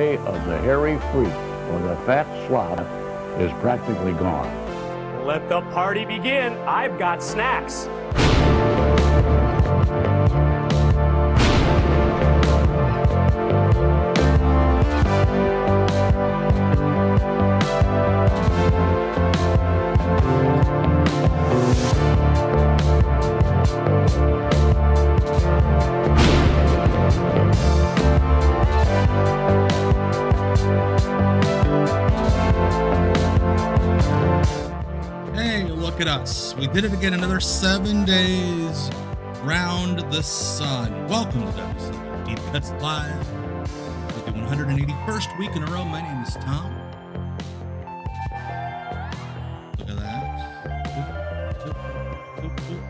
of the hairy freak or the fat slob is practically gone. Let the party begin. I've got snacks. Look at us. We did it again. Another 7 days round the sun. Welcome to WCW Deep Cuts Live for the 181st week in a row. My name is Tom. Look at that.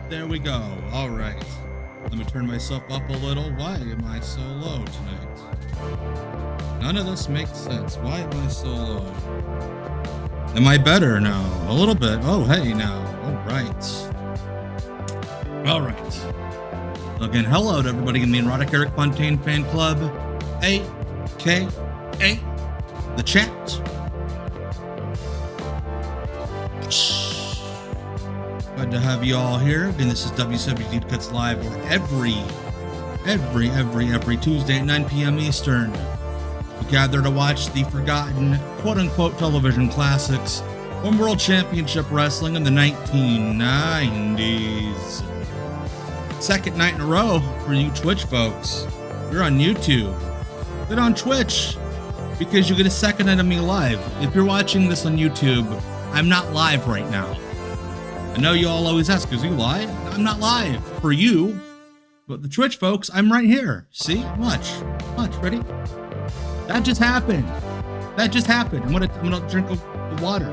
There we go. All right. Let me turn myself up a little. Why am I so low tonight? None of this makes sense. Why am I so low? Am I better now? A little bit. Oh, hey, now. All right. All right. Again, hello to everybody in the Erotic Eric Fontaine fan club, a.k.a. the chat. Glad to have you all here. Again, this is WCW Deep Cuts Live, where every Tuesday at 9 p.m. Eastern, we gather to watch the forgotten quote-unquote television classics from World Championship Wrestling in the 1990s. Second night in a row for you Twitch folks. You're on YouTube. Get on Twitch because you get a second night of me live. If you're watching this on YouTube, I'm not live right now. I know you all always ask, is you live? I'm not live for you, but the Twitch folks, I'm right here. See? Watch. Ready? That just happened. I'm gonna drink the water.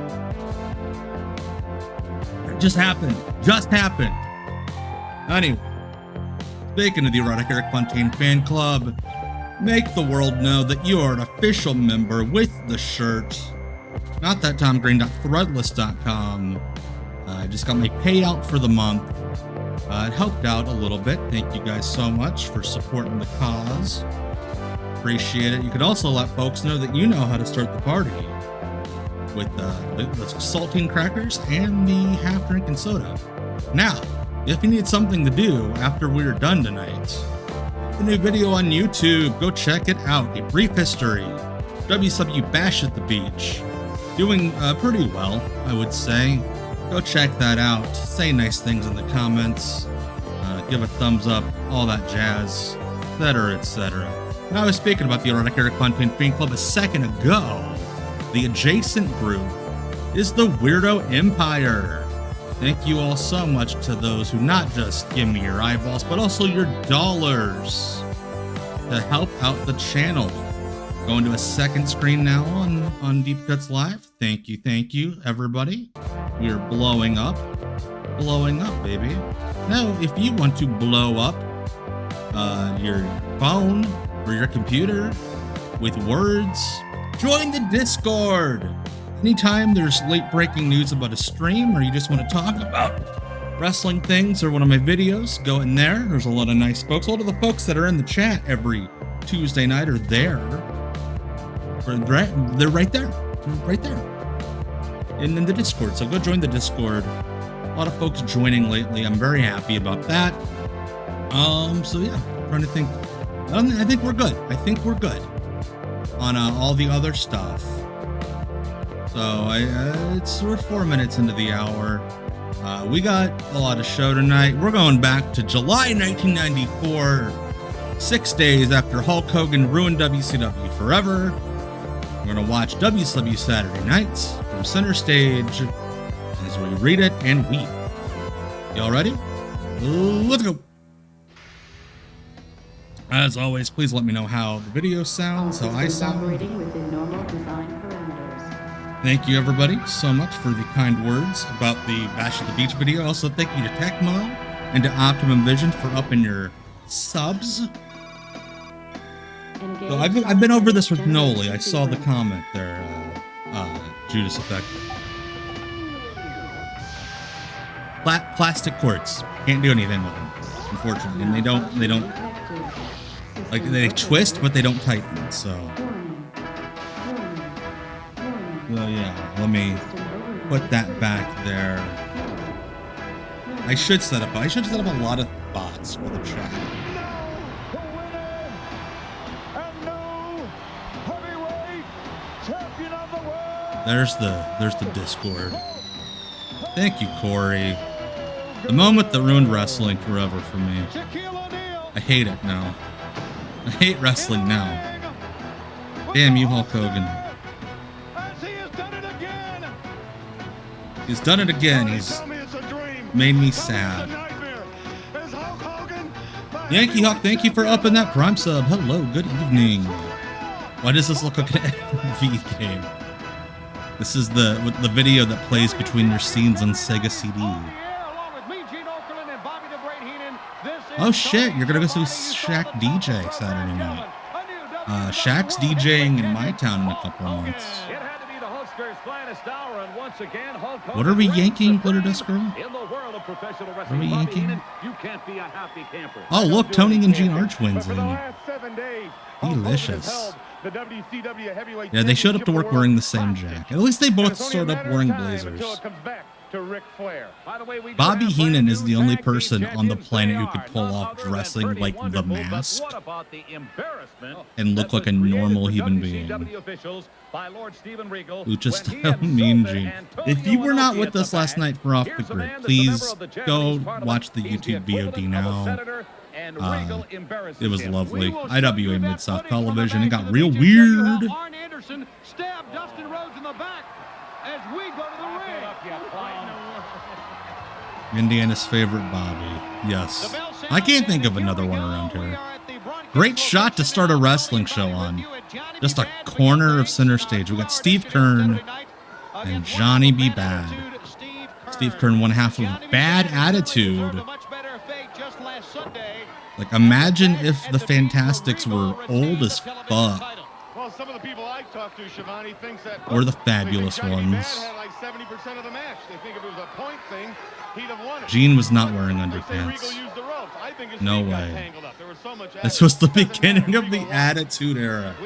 It just happened. Anyway, speaking of the Erotic Eric Fontaine fan club, make the world know that you are an official member with the shirt. Not that TomGreen.threadless.com. I just got my payout for the month. It helped out a little bit. Thank you guys so much for supporting the cause. Appreciate it. You could also let folks know that you know how to start the party with the saltine crackers and the half drink and soda. Now, if you need something to do after we're done tonight, the new video on YouTube, go check it out. A brief history. WCW Bash at the Beach. Doing pretty well, I would say. Go check that out. Say nice things in the comments. Give a thumbs up, all that jazz, etc., etc. Now, I was speaking about the Erotic Eric Fontaine fan club a second ago. The adjacent group is the Weirdo Empire. Thank you all so much to those who not just give me your eyeballs, but also your dollars to help out the channel. Going to a second screen now on Deep Cuts Live. Thank you, everybody. We are blowing up, baby. Now, if you want to blow up your phone or your computer with words, join the Discord. Anytime there's late breaking news about a stream or you just want to talk about wrestling things or one of my videos, go in there. There's a lot of nice folks. A lot of the folks that are in the chat every Tuesday night are there. They're right there. And in the Discord. So go join the Discord. A lot of folks joining lately. I'm very happy about that. So yeah, trying to think. I think we're good. On all the other stuff. So we're 4 minutes into the hour. We got a lot of show tonight. We're going back to July 1994, 6 days after Hulk Hogan ruined WCW forever. We're going to watch WCW Saturday Nights from center stage as we read it and weep. Y'all ready? Let's go. As always, please let me know how the video sounds, how I sound. Within normal design parameters. Thank you, everybody, so much for the kind words about the Bash at the Beach video. Also, thank you to Tecmo and to Optimum Vision for upping your subs. So I've been over this with Noli. I saw the comment there, Judas Effect. Plastic quartz. Can't do anything with them, unfortunately. And they don't like, they twist, but they don't tighten, so Well, yeah, let me put that back there. I should set up a lot of bots for the chat. There's the Discord. Thank you, Corey. The moment that ruined wrestling forever for me. I hate it now. I hate wrestling now. Damn you, Hulk Hogan. He's done it again. He's made me sad. Yankee Hawk, thank you for upping that Prime sub. Hello, good evening. Why does this look like an MV game? This is the video that plays between your scenes on Sega CD. Oh shit, you're gonna go see Shaq DJ Saturday night. Shaq's DJing in my town in a couple of months. What are we yanking, Glitter Dust Girl? What are we yanking? Oh look, Tony and Gene Arch wins in. Delicious. Yeah, they showed up to work wearing the same jacket. At least they both showed up wearing blazers. Bobby Heenan is the only person on the planet who could pull off dressing like the Mask and look like a normal human being. Lucha Style Mean Gene. If you were not with us last night for Off the Grid, please go watch the YouTube VOD now. It was lovely. IWA Mid-South Television. It got real weird. Indiana's favorite Bobby. Yes. I can't think of another one around here. Great shot to start a wrestling show on. Just a corner of center stage. We got Steve Kern and Johnny B. Bad. Steve Kern, one half of Bad Attitude. Like, imagine if the Fantastics were old as fuck. Well, some of the people I talked to, Shivani, thinks that or the fabulous ones. had like 70% of the match. They think if it was a point thing, he'd have won it. Gene was not wearing underpants. No way. This was the beginning of the Attitude Era.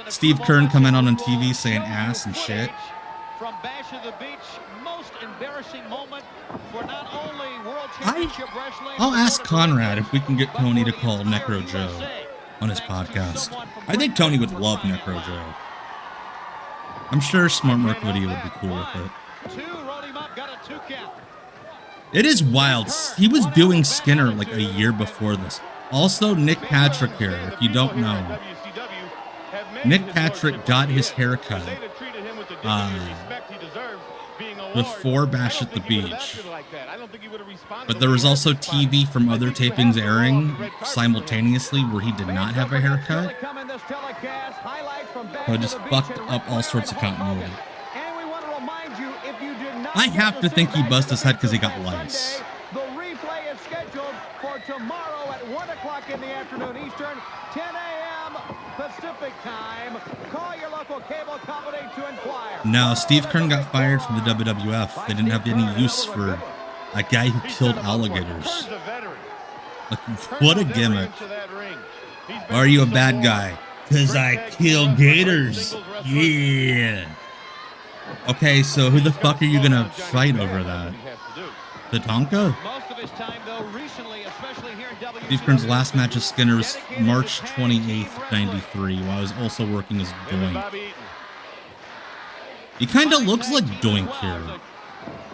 Steve Kern coming on TV saying ass and shit. From Bash of the Beach, most embarrassing moment for not only World Championship Wrestling. I'll ask Conrad if we can get Tony to call Necro Joe on his podcast. I think Tony would love Necro Joe. I'm sure Smart Mark Video would be cool with it. It is wild. He was doing Skinner like a year before this. Also, Nick Patrick here, if you don't know. Nick Patrick got his haircut before Bash at the Beach. But there was also TV from other tapings airing simultaneously where he did not have a haircut. So it just fucked up all sorts of continuity. I have to think he buzzed his head because he got lice. The replay is scheduled for tomorrow at 1 o'clock in the afternoon Eastern, 10 a.m. Pacific time. Call your local cable company to inquire. No, Steve Kern got fired from the WWF. They didn't have any use for a guy who killed alligators. Like, what a gimmick. Why are you a bad guy? Because I kill gators. Yeah. Okay, so who the fuck are you going to fight over that? Tatanka? Steve Kern's last match of Skinner was March 28th, 93, while I was also working as Doink. He kind of looks like Doink here.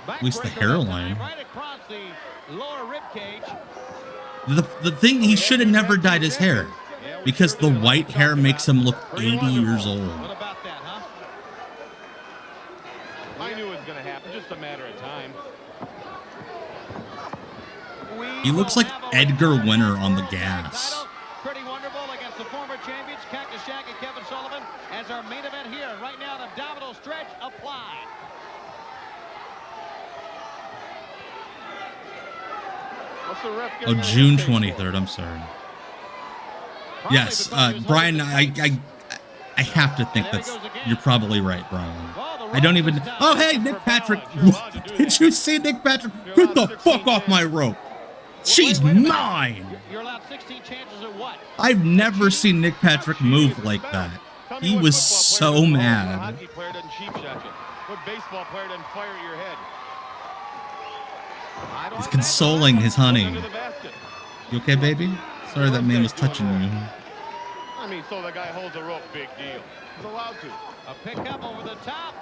At least the hairline. The thing, he should have never dyed his hair. Because the white hair makes him look 80 years old. I knew it was going to happen, just a matter of time. He looks like Edgar Winter on the gas. Pretty wonderful against the former champions, Cactus Jack and Kevin Sullivan, as our main event here. Right now, an abdominal stretch applied. Oh, June 23rd. I'm sorry. Yes, Brian, I have to think you're probably right, Brian. I don't even. Oh, hey, Nick Patrick. Did you see Nick Patrick? Get the fuck off my rope. She's mine. You're allowed 16 chances at what? I've never seen Nick Patrick move like that. He was so mad. Hockey player doesn't cheap shot you. What baseball player doesn't fire at your head? He's consoling his honey. Under the basket. You okay, baby? Sorry that man was touching you. I mean, so the guy holds a rope, big deal. He's allowed to. A pickup over the top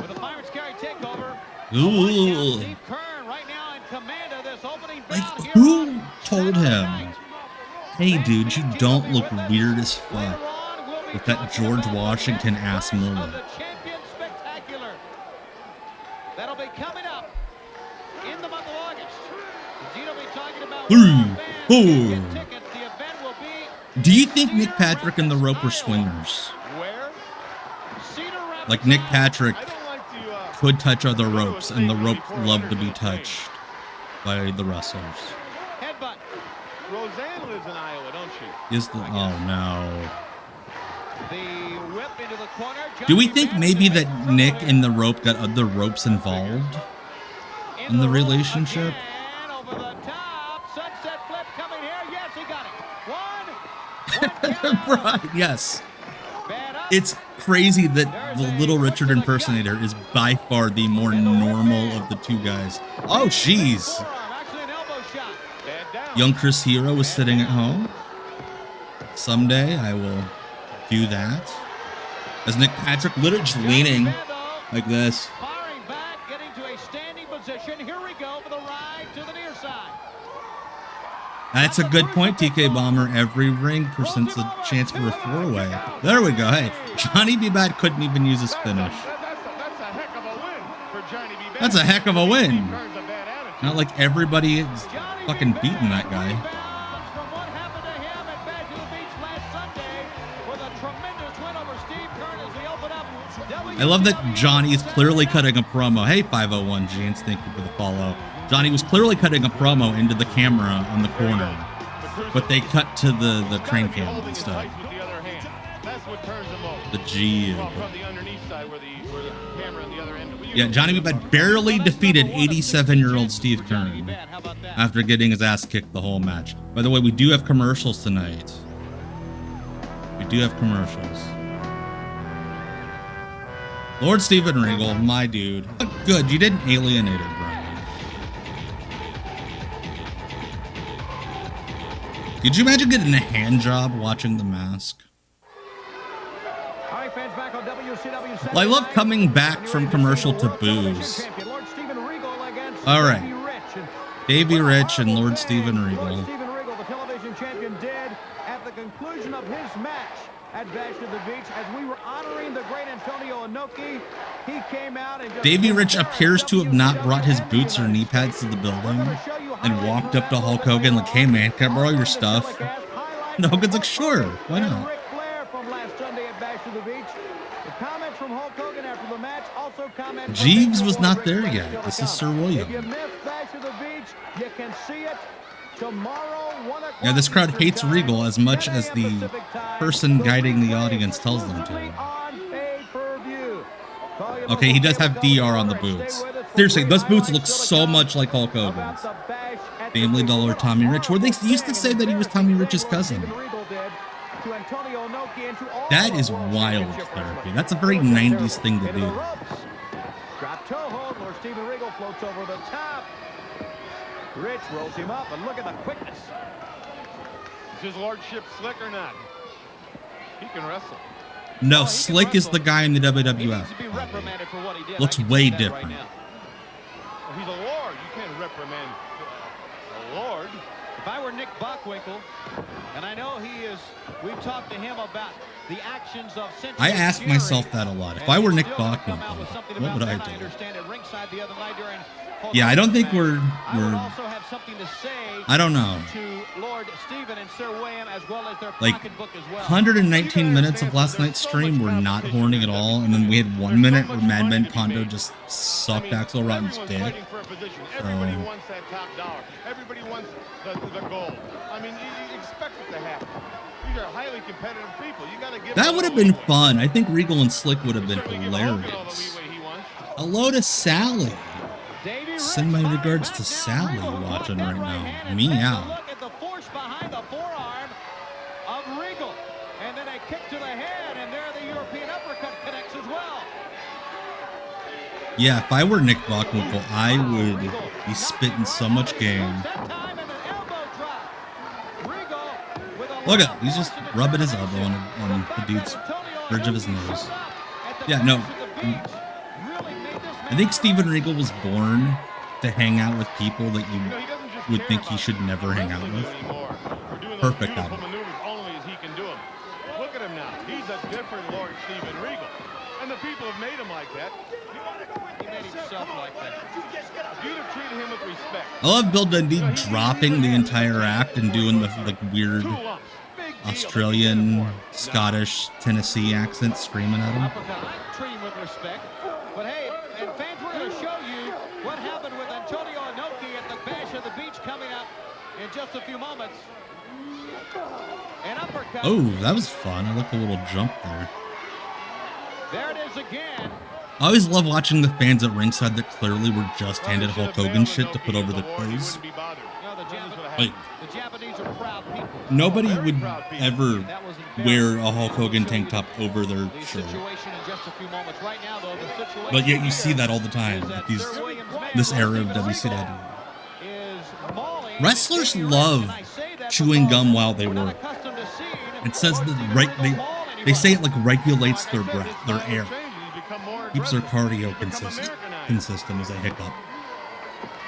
with a Pirates carry takeover. Ooh. Steve Kern right now in command of this opening Like, bout here who on told Saturday him, night. hey, dude, you don't look weird as fuck with that George Washington ass mullet? That'll be coming up in the month of August. Gino will be talking about 3, 4. tickets. The event will be Do you think Nick Patrick and The Rope were swingers? Where? Like Nick Patrick I don't like to, could touch other ropes, and The Rope loved to be touched by the wrestlers. headbutt. Roseanne lives in Iowa, don't she? Is the oh no? The whip into the corner. Do we think maybe that Nick and The Rope got other ropes involved in the relationship? And over the top, sunset flip coming here. Yes, he got it. One. Right? Yes. Bad up. It's crazy that the Little Richard impersonator is by far the more normal of the two guys. Oh, jeez. Forearm, actually an elbow shot. Bad down. Young Chris Hero was sitting at home. Someday I will do that. As Nick Patrick literally just leaning like this. Firing back, getting to a standing position. Here we go for the ride to the near side. That's a good point, TK Bomber. Every ring presents a chance for a four-way. There we go. Hey, Johnny B. Bad couldn't even use his finish. That's a heck of a win for Johnny B. Bad. That's a heck of a win. Steve Kern's a bad attitude. Not like everybody is fucking beating that guy. Rebounds from what happened to him at Back to the Beach last Sunday with a tremendous win over Steve Kern as we open up. I love that Johnny is clearly cutting a promo. Hey, 501 Jeans, thank you for the follow. Johnny was clearly cutting a promo into the camera on the corner, but they cut to the crane cam Holding it instead. tight with the other hand. That's what turns him over. The G. Well, from the underneath side where the camera on the other end. Yeah, Johnny B. Bad barely defeated 87-year-old Steve Kern after getting his ass kicked the whole match. By the way, we do have commercials tonight. We do have commercials. Lord Steven Regal, my dude. Good, you didn't alienate her, Brian. Could you imagine getting a hand job watching The Mask? All right, fans, back on WCW. Well, I love coming back from commercial to booze. All right. Davey Rich and Lord Steven Regal. Lord Steven Regal, the television champion, did at the conclusion of his match at Bash to the Beach as we were honoring the great Antonio Inoki. He came out and Davey Rich appears to have not brought his boots or knee pads to the building and walked up to Hulk Hogan like, hey man, can I borrow your stuff? And Hogan's like, sure, why not? Ric Flair from last Sunday at Bash to the Beach. The comments from Hulk Hogan after the match, also comments from Jeeves Big was Show not Ric there Flair yet. still to This is come. Sir William. If you missed Bash to the Beach, you can see it tomorrow, 1 o'clock. Yeah, this crowd Eastern hates time, Regal as much 10 as a.m. the Pacific time. person guiding the Live audience tells them exclusively to. on pay-per-view. Call your Okay, he local does have cable DR on the company and boots. stay with us for Seriously, great those boots highlights look still to so come much like Hulk about Hogan's. the Bash at the Family Beach. Dollar Tommy Rich, where they used to say that he was Tommy Rich's cousin. To Antonio Inoki and to all That of is World wild Championship therapy. Wrestling. That's a very 90s thing to Into do. the ropes. Drop toe hold. Lord Steven Regal floats over the top. Rich rolls him up, and look at the quickness. Is his lordship slick or not? He can wrestle. No, Slick is the guy in the He WWF. needs to be reprimanded for what he did. Looks I can way see that different. Right now. Well, he's a lord. You can't reprimand a lord. If I were Nick Bockwinkel, and I know he is, we've talked to him about the actions of Century I ask Fury, myself that a lot. If and I were he Nick still has come out Bockwinkel, with something what about would I that. I do? understand at ringside the other night during Yeah, I don't think match. we're I would also have something to say I don't know. to Lord Steven and Sir William, as well as their Like, pocketbook as well. 119 minutes of last night's stream were not horny at all, and then we had 1 minute where Madman Pondo just sucked Axl Rotten's Everyone's dick. fighting for a position. Everybody wants that top dollar. Everybody wants the gold. I mean, you expect it to happen. These are highly competitive people. You got to give. That them would a have been leeway. fun. I think Regal and Slick would have been Certainly give Hogan all the hilarious. leeway he wants. Hello to Sally. Davey Rich Send my firing regards back to down Sally Regal, who watching looked right at now. hand and Me takes a out. Look at the force behind the forearm of Regal. And then a kick to the head. Yeah, if I were Nick Bockwinkel, I would be spitting so much game. Look at him. He's just rubbing his elbow on the dude's verge of his nose. Yeah, no. I think Steven Regal was born to hang out with people that you would think he should never hang out with. Perfect album. Look at him now. He's a different Lord Steven Regal. And the people have made him like that. He made himself like that. You'd have treated him with respect. I love Bill Dundee dropping the entire act and doing the like weird Australian, Scottish, Tennessee accent, screaming at him. Treat him with respect. But hey, and fans, we're going to show you what happened with Antonio Inoki at the Bash of the Beach coming up in just a few moments. An uppercut. Oh, that was fun. I like the little jump there. There it is again. I always love watching the fans at ringside that clearly were just handed Hulk Hogan shit to put over their clothes. Like, the Japanese are proud people. Nobody would ever wear a Hulk Hogan tank top over their shirt. But yet you see that all the time at this era of WCW. Wrestlers love chewing gum while they work. It says that they say it like regulates their breath, their air. Keeps their cardio consistent as they hiccup.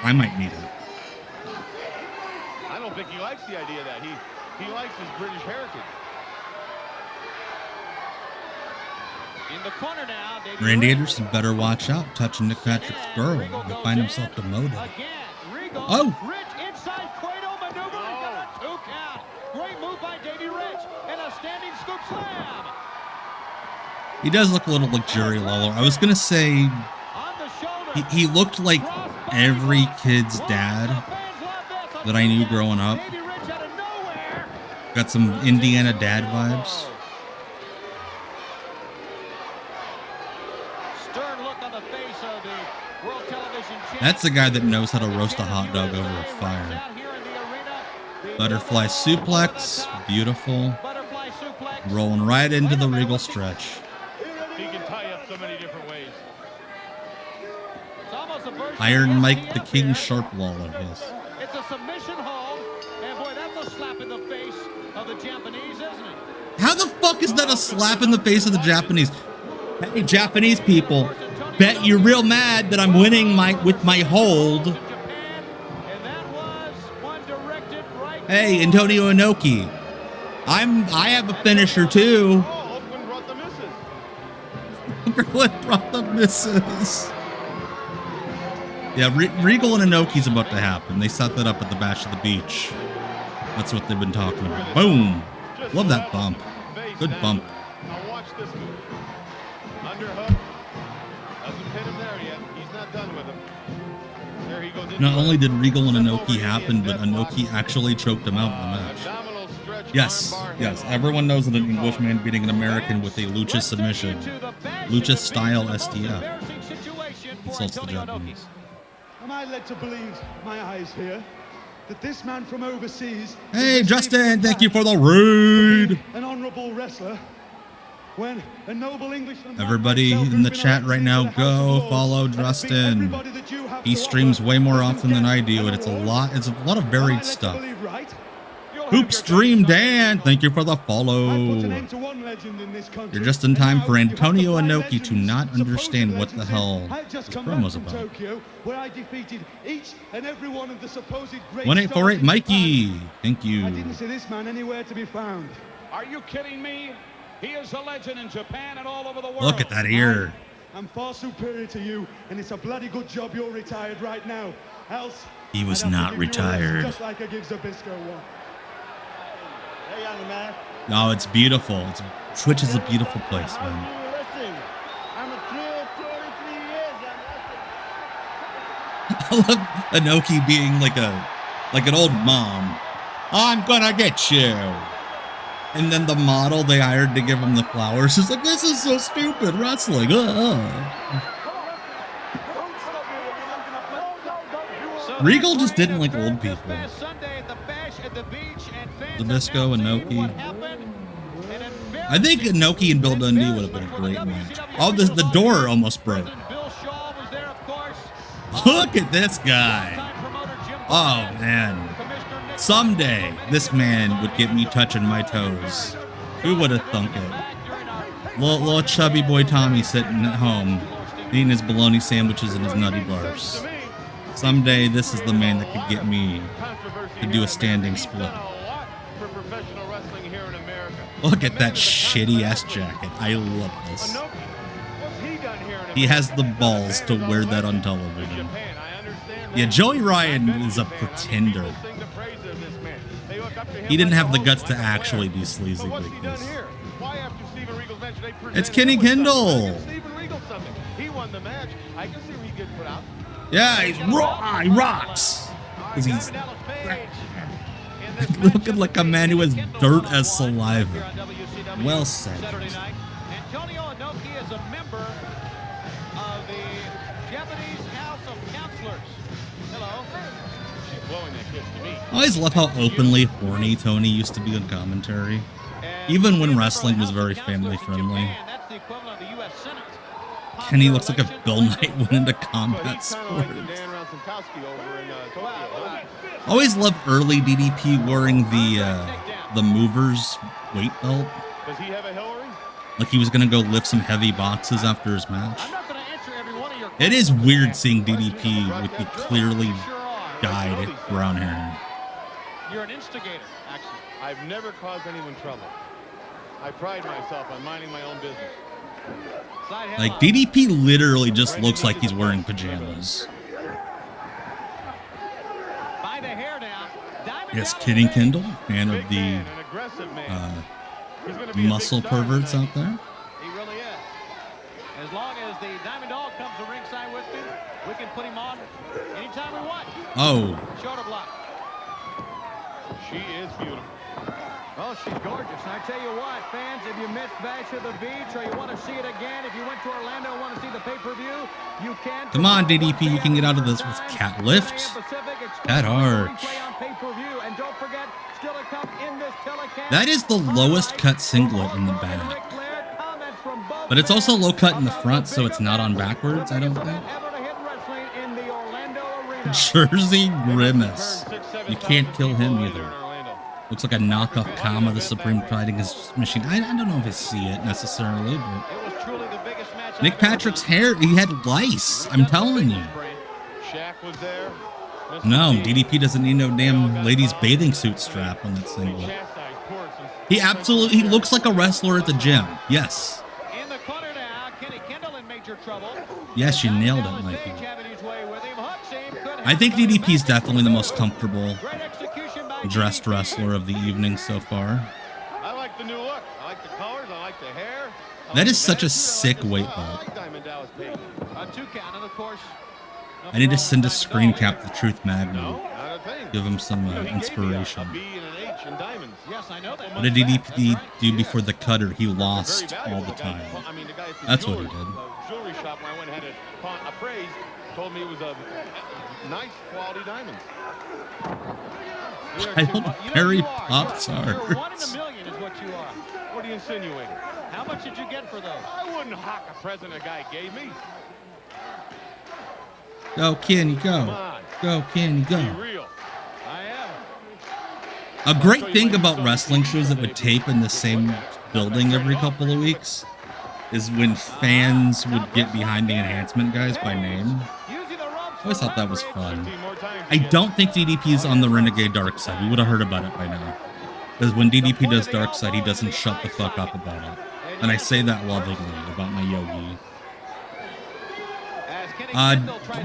I might need it. I don't think he likes the idea that he likes his British heritage. In the corner now, Randy Anderson better watch out touching Nick Patrick's girl. He'll find himself demoted. Oh! Rich inside cradle maneuver. He got a 2 count. Great move by Davey Rich and a standing scoop slam. He does look a little like Jerry Lawler. I was gonna say he looked like every kid's dad that I knew growing up. Got some Indiana dad vibes. That's the guy that knows how to roast a hot dog over a fire. Butterfly suplex, beautiful. Rolling right into the Regal stretch. He can tie up so many different ways. Iron Mike the King Sharp Lawler, yes. It's a submission hold, and boy, that's a slap in the face of the Japanese, isn't it? How the fuck is that a slap in the face of the Japanese? Hey, Japanese people, bet you're real mad that I'm winning with my hold. Hey, Antonio Inoki, I have a finisher too. Oakland brought the misses. Yeah, Regal and Inoki's about to happen. They set that up at the Bash of the Beach. That's what they've been talking about. Boom! Love that bump. Good bump. Now watch this move. Underhook. Doesn't pin him there yet. He's not done with him. There he goes. Not only did Regal and Inoki happen, but Inoki actually choked him out in the match. Yes, yes. Everyone knows that an Englishman beating an American with a lucha submission. Lucha style STF. Insults the Japanese. Am I led to believe my eyes here that this man from overseas? Hey, Justin, thank you for the raid. An honorable wrestler. When a noble Englishman. Everybody in the chat right now, go follow Justin. He streams way more often than I do, and it's a lot of varied stuff. Hoop Stream Dan, thank you for the follow. You're just in time for Antonio Inoki to not understand what the hell this promo's about. 1848 Mikey, thank you. I didn't see this man anywhere to be found. Are you kidding me? He is a legend in Japan and all over the world. Look at that ear. I'm far superior to you, and it's a bloody good job you're retired right now. Else he was not retired. Just like I give Zabisco one. Hey, young man. No, it's beautiful. Twitch is a beautiful place, man. I'm a thrilled 33 years. I love Inoki being like an old mom. I'm gonna get you. And then the model they hired to give him the flowers is like, this is so stupid wrestling. Regal just didn't like old people. Zabisco and Inoki. I think Inoki and Bill Dundee would have been a great match. Oh, the door almost broke. Look at this guy. Oh, man. Someday, this man would get me touching my toes. Who would have thunk it? Little chubby boy Tommy sitting at home, eating his bologna sandwiches and his nutty bars. Someday, this is the man that could get me to do a standing split. Look at that shitty-ass jacket. I love this. He has the balls to wear that on television. Yeah, Joey Ryan is a pretender. He didn't have the guts to actually be sleazy like this. It's Kenny Kendall. Yeah, he rocks. Because he's looking like a man who has dirt as saliva. Well said. Antonio Inoki is a member of the Japanese House of Counselors. Hello. She's blowing that kiss to me. I always love how openly horny Tony used to be on commentary, even when wrestling was very family friendly. Kenny looks like if Bill Knight went into combat sports. Always loved early DDP wearing the movers weight belt. Does he have a Hillary? Like he was gonna go lift some heavy boxes after his match. It is weird seeing DDP with the clearly dyed brown hair. You're an instigator, actually. I've never caused anyone trouble. I pride myself on minding my own business. Like DDP literally just looks like he's wearing pajamas. By the hair now. Yes, Kenny Kendall, fan of the muscle perverts out there. He really is. As long as the Diamond Dog comes to ringside with me, we can put him on anytime we want. Oh. Shoulder block. She is beautiful. Oh, she's gorgeous. And I tell you what, fans, if you missed Bash of the Beach or you want to see it again, if you went to Orlando and want to see the pay-per-view, you can. Come on, DDP, you can get out of this with cat lift. Cat arch. That is the lowest cut singlet in the back. But it's also low cut in the front, so it's not on backwards, I don't think. Jersey Grimace. You can't kill him either. Looks like a knockoff Kama, the Supreme Fighting Machine. I don't know if I see it necessarily, but Nick Patrick's hair, he had lice. I'm telling you. No, DDP doesn't need no damn ladies' bathing suit strap on that singlet. He looks like a wrestler at the gym. Yes. Yes, you nailed it, Mikey. I think DDP is definitely the most comfortable dressed wrestler of the evening so far. I like the new look. I like the colors. I like the hair. That is such a sick weight belt. I need to send a screen cap to Truth Magnum. Give him some inspiration. What did DDP do before the cutter? He lost all the time. That's what he did. Jewelry shop where I went and had it appraised told me it was a nice quality diamonds. Perry Pop-Tarts. 1 in a million is what you are. What are you insinuating? How much did you get for those? I wouldn't hawk a present a guy gave me. Go, Kenny, go. Go, Kenny, go. Be real. I A am. great thing about wrestling shows that would tape in the same building every couple of weeks is when fans would get behind the enhancement guys by name. I always thought that was fun. I don't think DDP's on the Renegade Dark Side. We would have heard about it by now. Because when DDP does Dark Side, he doesn't shut the fuck up about it. And I say that lovingly about my Yogi.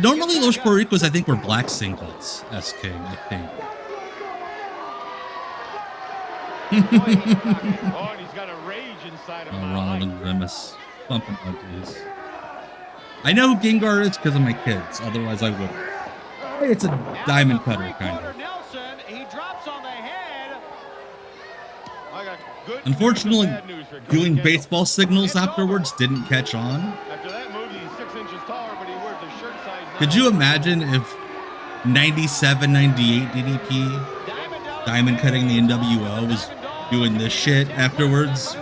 Normally Los Puerto Ricos, I think, were black singlets. SK, I think. Oh, and he's got a rage inside him. Ronald and Grimace. Bumping uglies. I know who Gengar is because of my kids. Otherwise, I wouldn't. Hey, it's a diamond cutter, kind of. Unfortunately, doing baseball signals afterwards didn't catch on. After that move, he's 6 inches taller, but he wears the shirt size 9. Could you imagine if 97, 98 DDP, diamond cutting the NWO, was doing this shit afterwards?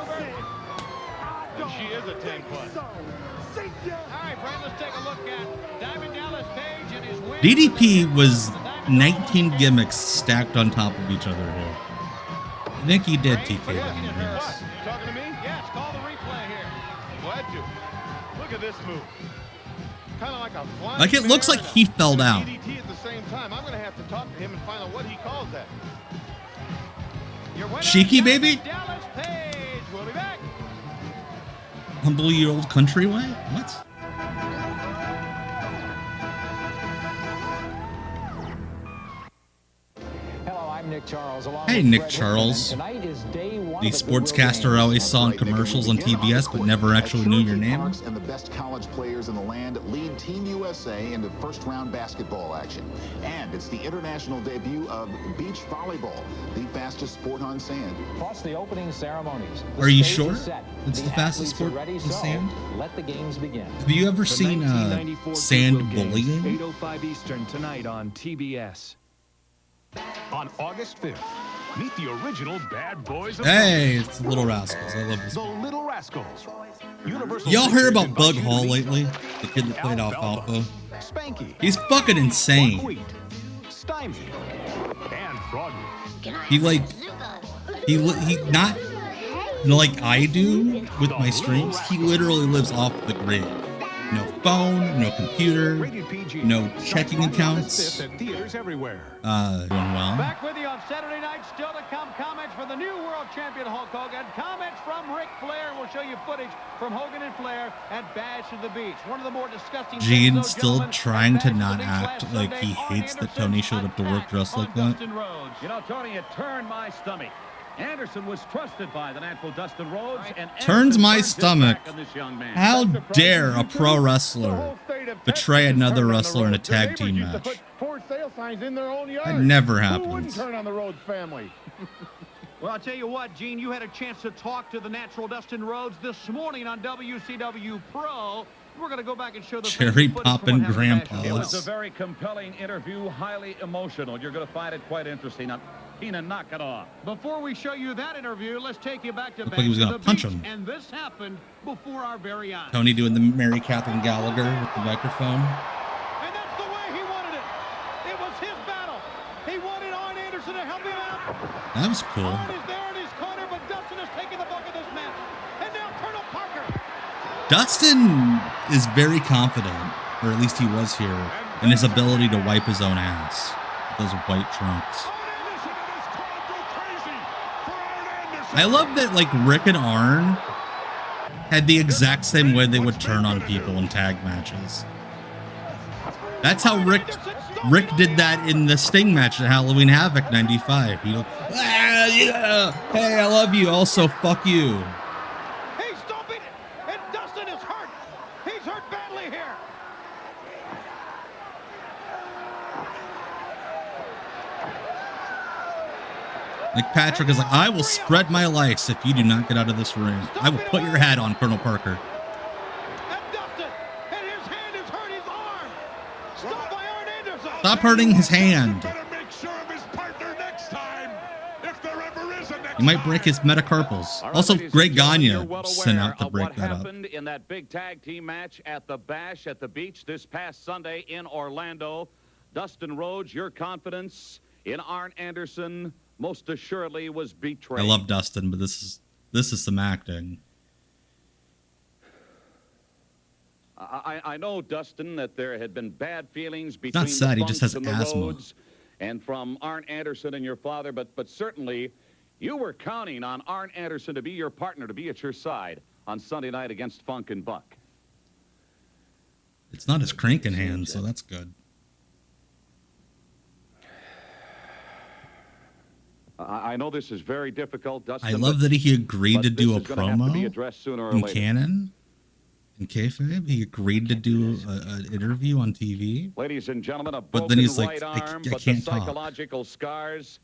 She is a 10-foot. All right, Brad, let's take a look at Diamond Dallas Page and his win. DDP was 19 gimmicks stacked on top of each other here. I think he did TK down, yes. You talking to me? Yes, call the replay here. Glad to. Look at this move. Kind of like a flying Like, it looks bear like and he fell down. DDT at the same time. I'm going to have to talk to him and find out what he calls that. Your winner, Cheeky, baby? Dallas Page. We'll be back. Humble Ye Old Country Way? What? Hello, I'm Nick Charles. Hey, Nick Charles. Tonight is day one The sportscaster I always saw in commercials on TBS but never actually knew your name. And the best college players in the land lead Team USA into first-round basketball action. And it's the international debut of beach volleyball, the fastest sport on sand. Plus the opening ceremonies. Are you sure it's the fastest sport on sand? Let the games begin. Have you ever seen sand bullying? 8:05 Eastern tonight on TBS. On August 5th, meet the original Bad Boys of Hey, it's the Little Rascals. I love this. The Little Rascals. Universal Y'all heard about Pictures Bug invite Hall you to meet lately? The kid that played Alfalfa. Spanky. He's fucking insane. Buckwheat, Stymie. And Froggy. He not like I do with my streams. He literally lives off the grid. No phone, no computer, no checking accounts. Doing well. Back with you on Saturday night. Still to come, comments from the new world champion Hulk Hogan. Comments from Ric Flair. And we'll show you footage from Hogan and Flair at Bash of the Beach. One of the more disgusting Gene things, still gentlemen, trying to at Bash not of the Beach act last like Sunday, he Arn hates that Anderson Tony showed up to work dressed like that. Dustin Rhodes. You know, Tony, it turned my stomach. Anderson was trusted by the natural Dustin Rhodes, and Turns Anderson my turned his stomach. back on this young man. How dare a pro wrestler betray another wrestler in a tag team match? For sale signs in their own yard. That never Who wouldn't happens. turn on the Rhodes family? Well, I'll tell you what, Gene, you had a chance to talk to the natural Dustin Rhodes this morning on WCW Pro. We're going to go back and show the Cherry footage from poppin' what happened at Bash. grandpas. It was a very compelling interview, highly emotional. You're going to find it quite interesting. Now, Tina, knock it off. Before we show you that interview, let's take you back to Looked like he was Bash gonna of the punch Beach. him. And this happened before our very eyes. Tony doing the Mary Catherine Gallagher with the microphone. And that's the way he wanted it. It was his battle. He wanted Arn Anderson to help him out. That was cool. Arn is there in his corner, but Dustin is taking the buck of this match. And now Colonel Parker. Dustin is very confident, or at least he was here, in his ability to wipe his own ass with those white trunks. I love that, like, Rick and Arn had the exact same way they would turn on people in tag matches. That's how Rick did that in the Sting match at Halloween Havoc 95. He goes, ah, yeah, hey, I love you, also fuck you. He's stomping, and Dustin is hurt. He's hurt badly here. Like, Patrick is like, I will spread my lice if you do not get out of this ring. I will put your hat on, Colonel Parker. And Dustin, and his hand is hurt, his arm. Stopped by Arn Anderson. Stop hurting his hand. Better make sure of his partner next time, if there ever is a next He might break his metacarpals. Also, Greg Gagne sent out to break what that up. happened in that big tag team match at the Bash at the Beach this past Sunday in Orlando. Dustin Rhodes, your confidence in Arn Anderson most assuredly was betrayed. I love Dustin, but this is some acting. I know, Dustin, that there had been bad feelings Not between sad, the he just has Funks and the asthma. Rhodes and from Arn Anderson and your father, but certainly you were counting on Arn Anderson to be your partner, to be at your side on Sunday night against Funk and Buck. It's not his cranking hand, so that's good. I know this is very difficult, Dustin. I love that he agreed to do a this is gonna have to be promo addressed sooner or in later. canon. In kayfabe, he agreed to do an interview on TV. Ladies and gentlemen, a But broken then he's like, right I arm, but the can't talk. psychological scars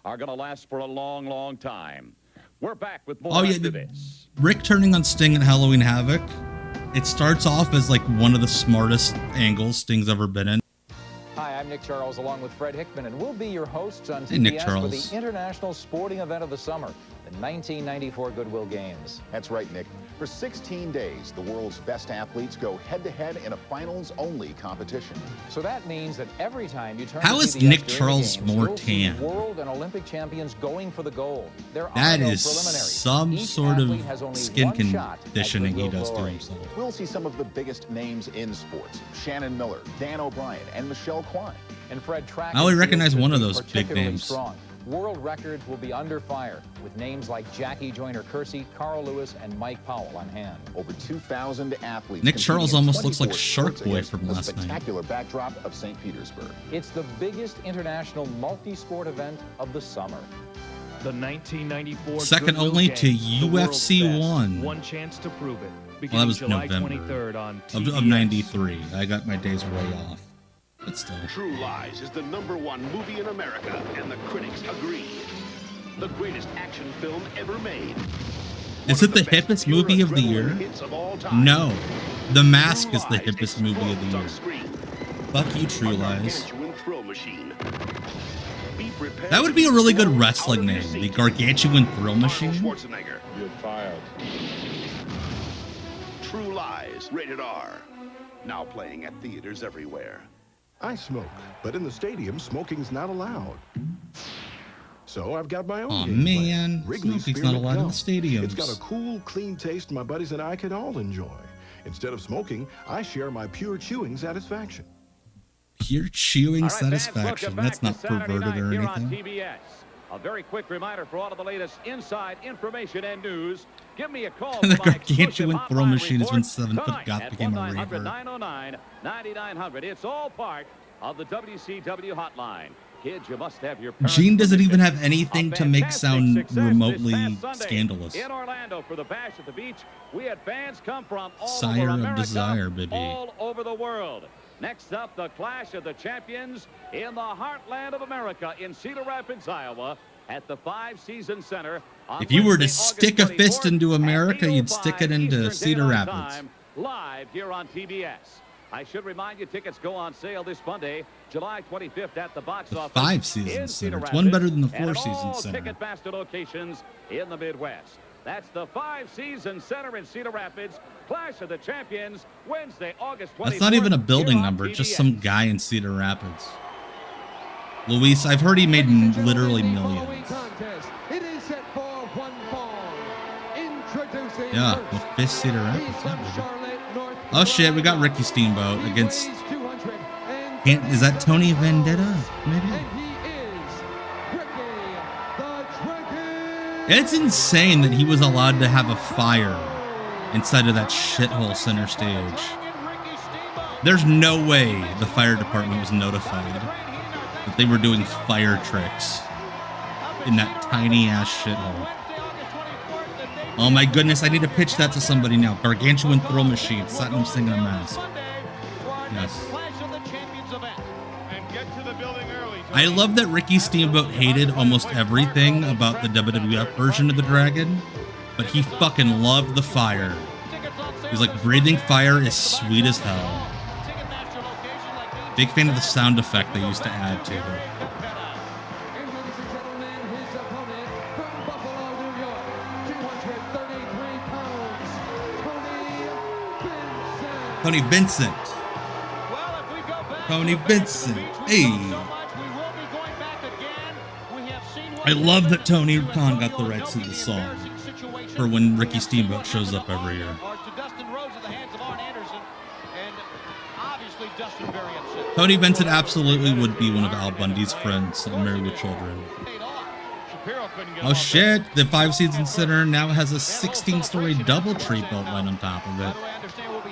are going to last for a long, long time. We're back with more Oh yeah, after this. Rick turning on Sting at Halloween Havoc. It starts off as like one of the smartest angles Sting's ever been in. Hi, I'm Nick Charles along with Fred Hickman, and we'll be your hosts on Hey, Nick TBS for Charles. the international sporting event of the summer. the 1994 Goodwill Games. That's right, Nick. For 16 days, the world's best athletes go head-to-head in a finals-only competition. So that means that every time you turn How to is CBS Nick during the Charles games, more you'll see tan? world and Olympic champions going for the gold. There That are no is preliminaries. some Each sort of athlete has only skin one shot at conditioning he Goodwill does to glory. himself. We'll see some of the biggest names in sports. Shannon Miller, Dan O'Brien, and Michelle Klein. And Fred, track I only and field recognize should one of be those big particularly names. Strong. World records will be under fire with names like Jackie Joyner-Kersee, Carl Lewis, and Mike Powell on hand. Over 2,000 athletes. Nick Charles competing in almost looks like 24 Shark sports Boy against from the last night. spectacular backdrop of St. Petersburg. It's the biggest international multi-sport event of the summer. The 1994 Second Goodwill only to Games, the world's UFC best. 1. One chance to prove it. Well, that Beginning was July November 23rd on of TBS. 93. I got my days way off. But still. True Lies is the #1 movie in America, and the critics agree. The greatest action film ever made. Is it the hippest movie of the year? No. The Mask is the hippest movie of the year. Fuck you, True Lies. That would be a really good wrestling name. The Gargantuan Thrill Machine. You're fired. True Lies, rated R. Now playing at theaters everywhere. I smoke, but in the stadium, smoking's not allowed. So I've got my own. Aw, game man. plan. Wrigley's Smoking's not Spearmint allowed in the Gum. stadiums. It's got a cool, clean taste my buddies and I can all enjoy. Instead of smoking, I share my pure chewing satisfaction. Pure chewing All right, fans, satisfaction. welcome That's back not to Saturday perverted or night here on anything. TBS. A very quick reminder for all of the latest inside information and news. Give me a call. The for my Gargantuan exclusive Thrill hotline Machine is when report 7 Foot tonight Goth at became a 1-900-909-9900. It's all part of the WCW hotline. Kids, you must have your parents' Gene doesn't even permission. have anything A to make fantastic sound success this remotely past Sunday scandalous. In Orlando for the Bash at the Beach, we had fans come from all Sire over of America, Desire, baby. all over the world. Next up, the Clash of the Champions in the heartland of America in Cedar Rapids, Iowa, at the Five Seasons Center. On If you were to Wednesday, stick a August fist 24th into America, at you'd stick it 8:05 into Eastern Cedar Daylight Rapids. Time, live here on TBS. I should remind you, tickets go on sale this Monday, July 25th at the box office. Five in Seasons Cedar Center. It's one Rapids better than the and Four at Seasons all Center. Ticketmaster locations in the Midwest. That's the Five Seasons Center in Cedar Rapids. Clash of the Champions, Wednesday, August 24th. That's not even a building here on number, just TBS. some guy in Cedar Rapids. Luis, I've heard he made literally millions. It is set for one fall. Introducing Yeah, with Fist Cedar Rapids. Yeah, baby. Oh shit, we got Ricky Steamboat against. Is that Tony Vendetta? Maybe. It's insane that he was allowed to have a fire inside of that shithole center stage. There's no way the fire department was notified that they were doing fire tricks in that tiny ass shithole. Oh my goodness, I need to pitch that to somebody now. Gargantuan Thrill Machine, Satin singing a mask. Yes. I love that Ricky Steamboat hated almost everything about the WWF version of the Dragon, but he fucking loved the fire. He's like, breathing fire is sweet as hell. Big fan of the sound effect they used to add to it. Tony Vincent. Tony Vincent. Hey. I love that Tony Khan got the rights to the song for when Ricky Steamboat shows up every year. Tony Vincent absolutely would be one of Al Bundy's friends on Married with Children. Oh shit, the Five Seasons Center now has a 16-story DoubleTree built right on top of it.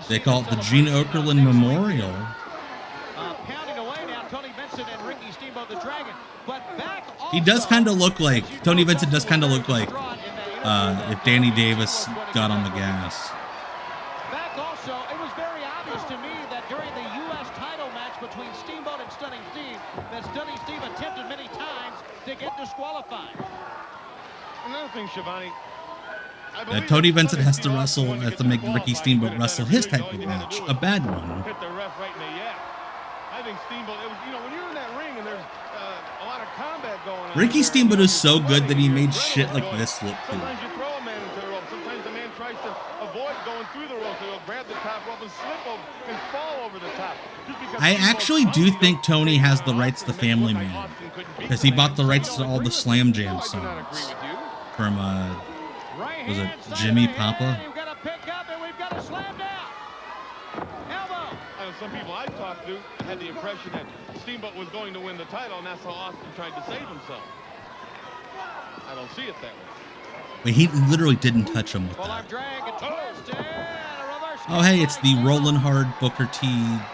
They call it the Gene Okerlund Memorial. He does kind of look like, Tony Vincent does kind of look like if Danny Davis got on the gas. It was very obvious to me that during the U.S. title match between Steamboat and Stunning Steve, that Stunning Steve attempted many times to get disqualified. Another thing, Shivani. Tony Vincent has to make Ricky Steamboat wrestle his type of match, a bad one. Hit the ref right in the yap. I think Steamboat, it was, when you're in that ring and there's a lot of combat going Ricky Steamboat is so good that he made shit like this look cool. Sometimes you throw a man into the rope. Sometimes the man tries to avoid going through the rope. So he'll grab the top rope and slip over and fall over the top. I actually do think Tony has the rights to Family Man, because he bought the rights to all the Slam Jam songs from, was it Jimmy Papa? We've got a pick up and we've got a slam down. Elbow. Some people I talked to had the impression that Steamboat was going to win the title, and that's how Austin tried to save himself. I don't see it that way. Wait, he literally didn't touch him with that. Oh, hey, it's the Rollin' Hard Booker T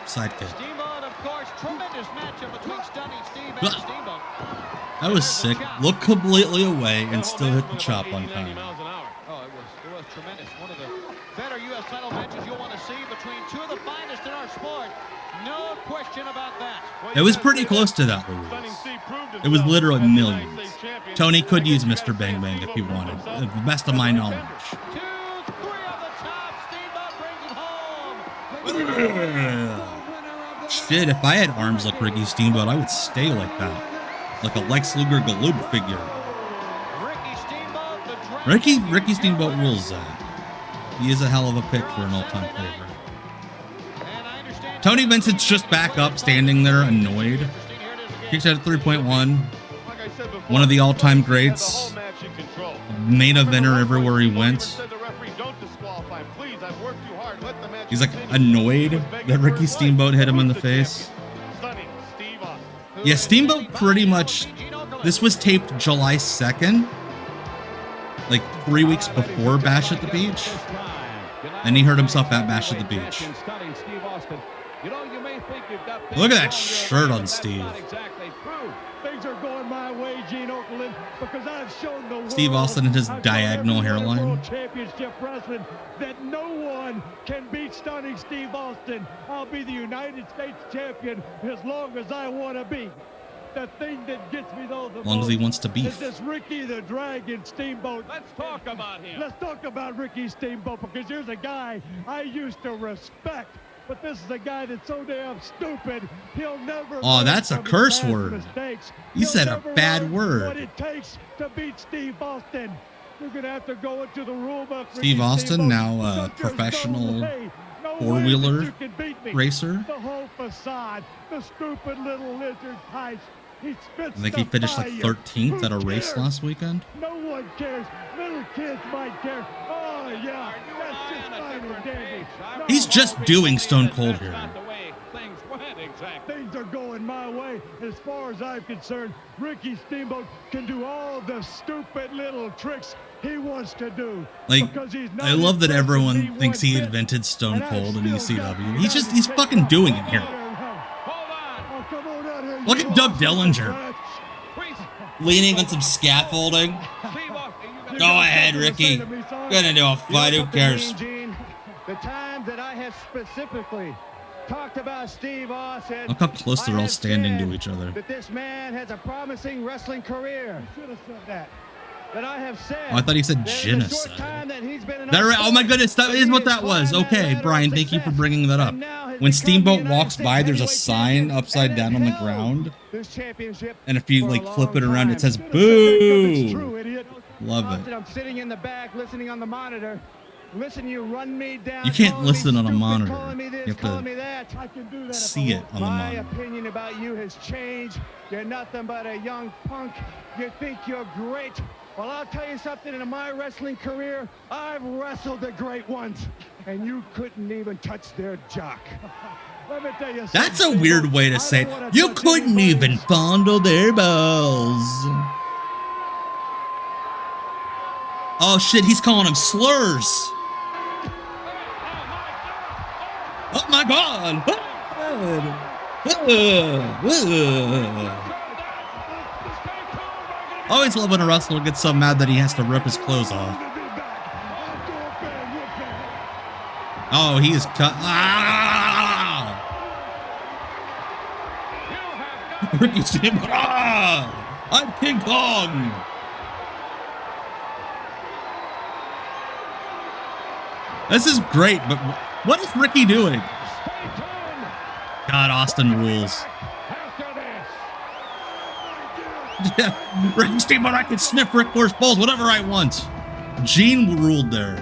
sidekick. Steamboat, of course, tremendous matchup between Stunning Steve and Steamboat. That was sick. Looked completely away and still hit the chop on time. Oh, it was tremendous. One of the better U.S. title matches you'll want to see between two of the finest in our sport. No question about that. It was pretty close to that, Louise. It was literally millions. Tony could use Mr. Bang Bang if he wanted, to the best of my knowledge. 2, 3 on the top. Steamboat brings it home. Shit, if I had arms like Ricky Steamboat, I would stay like that. Like a Lex Luger Galoob figure. Ricky Steamboat rules, Zach. He is a hell of a pick for an all-time favorite. Tony Vincent's just back up, standing there, annoyed. Kicks out at 3.1. One of the all-time greats. Main eventer everywhere he went. He's like annoyed that Ricky Steamboat hit him in the face. Yeah, Steamboat pretty much... This was taped July 2nd. Like 3 weeks before Bash at the Beach. And he hurt himself at Bash at the Beach. Look at that shirt on Steve. Things are going my way, Gene Okerlund, because I've shown the world, Steve Austin and his diagonal hairline. World Championship Wrestling that no one can beat Stunning Steve Austin. I'll be the United States champion as long as I want to be. The thing that gets me though the as long as he wants to beef. Is this Ricky the Dragon Steamboat. Let's talk about him. Let's talk about Ricky Steamboat, because here's a guy I used to respect. But this is a guy that's so damn stupid, he'll never... Oh, that's a curse word. Mistakes. You said a bad word. What it takes to beat Steve Austin. You're going to have to go into the rule book. Steve Austin, now a professional four-wheeler racer. The whole facade, the stupid little lizard pipes. I think he finished like 13th at a race last weekend. No one cares. Little kids might care. Oh, yeah. That's just fine and dandy. He's just doing Stone Cold here. Things are going my way. As far as I'm concerned, Ricky Steamboat can do all the stupid little tricks he wants to do. Like, I love that everyone thinks he invented Stone Cold in ECW. He's fucking doing it here. Look at Doug Dillinger leaning on some scaffolding. Go ahead, Ricky. Gonna do a fight. Who cares? The time that I have specifically talked about Steve Austin. Look how close they're all standing to each other. That this man has a promising wrestling career. Should have said that. That I have said. Oh, I thought he said genocide. Oh my goodness, that is what that was. Okay, Brian, thank you for bringing that up. When Steamboat walks by, there's a sign upside down on the ground. And if you like flip it around, it says boo. Love it. I'm sitting in the back listening on the monitor. Listen, you run me down. You can't listen on a monitor. You have to see it on the monitor. My opinion about you has changed. You're nothing but a young punk. You think you're great. Well, I'll tell you something. In my wrestling career, I've wrestled the great ones, and you couldn't even touch their jock. Let me tell you something. That's a weird way to say it. You couldn't even fondle their balls. Oh shit, he's calling them slurs. Oh my god. I always love when a wrestler gets so mad that he has to rip his clothes off. Oh, he is cut. Ah! Ricky Steamboat. Ah! I'm King Kong. This is great, but what is Ricky doing? God, Austin rules. Yeah, Ricky Steamboat, I can sniff Ric Flair's balls, whatever I want. Gene ruled there.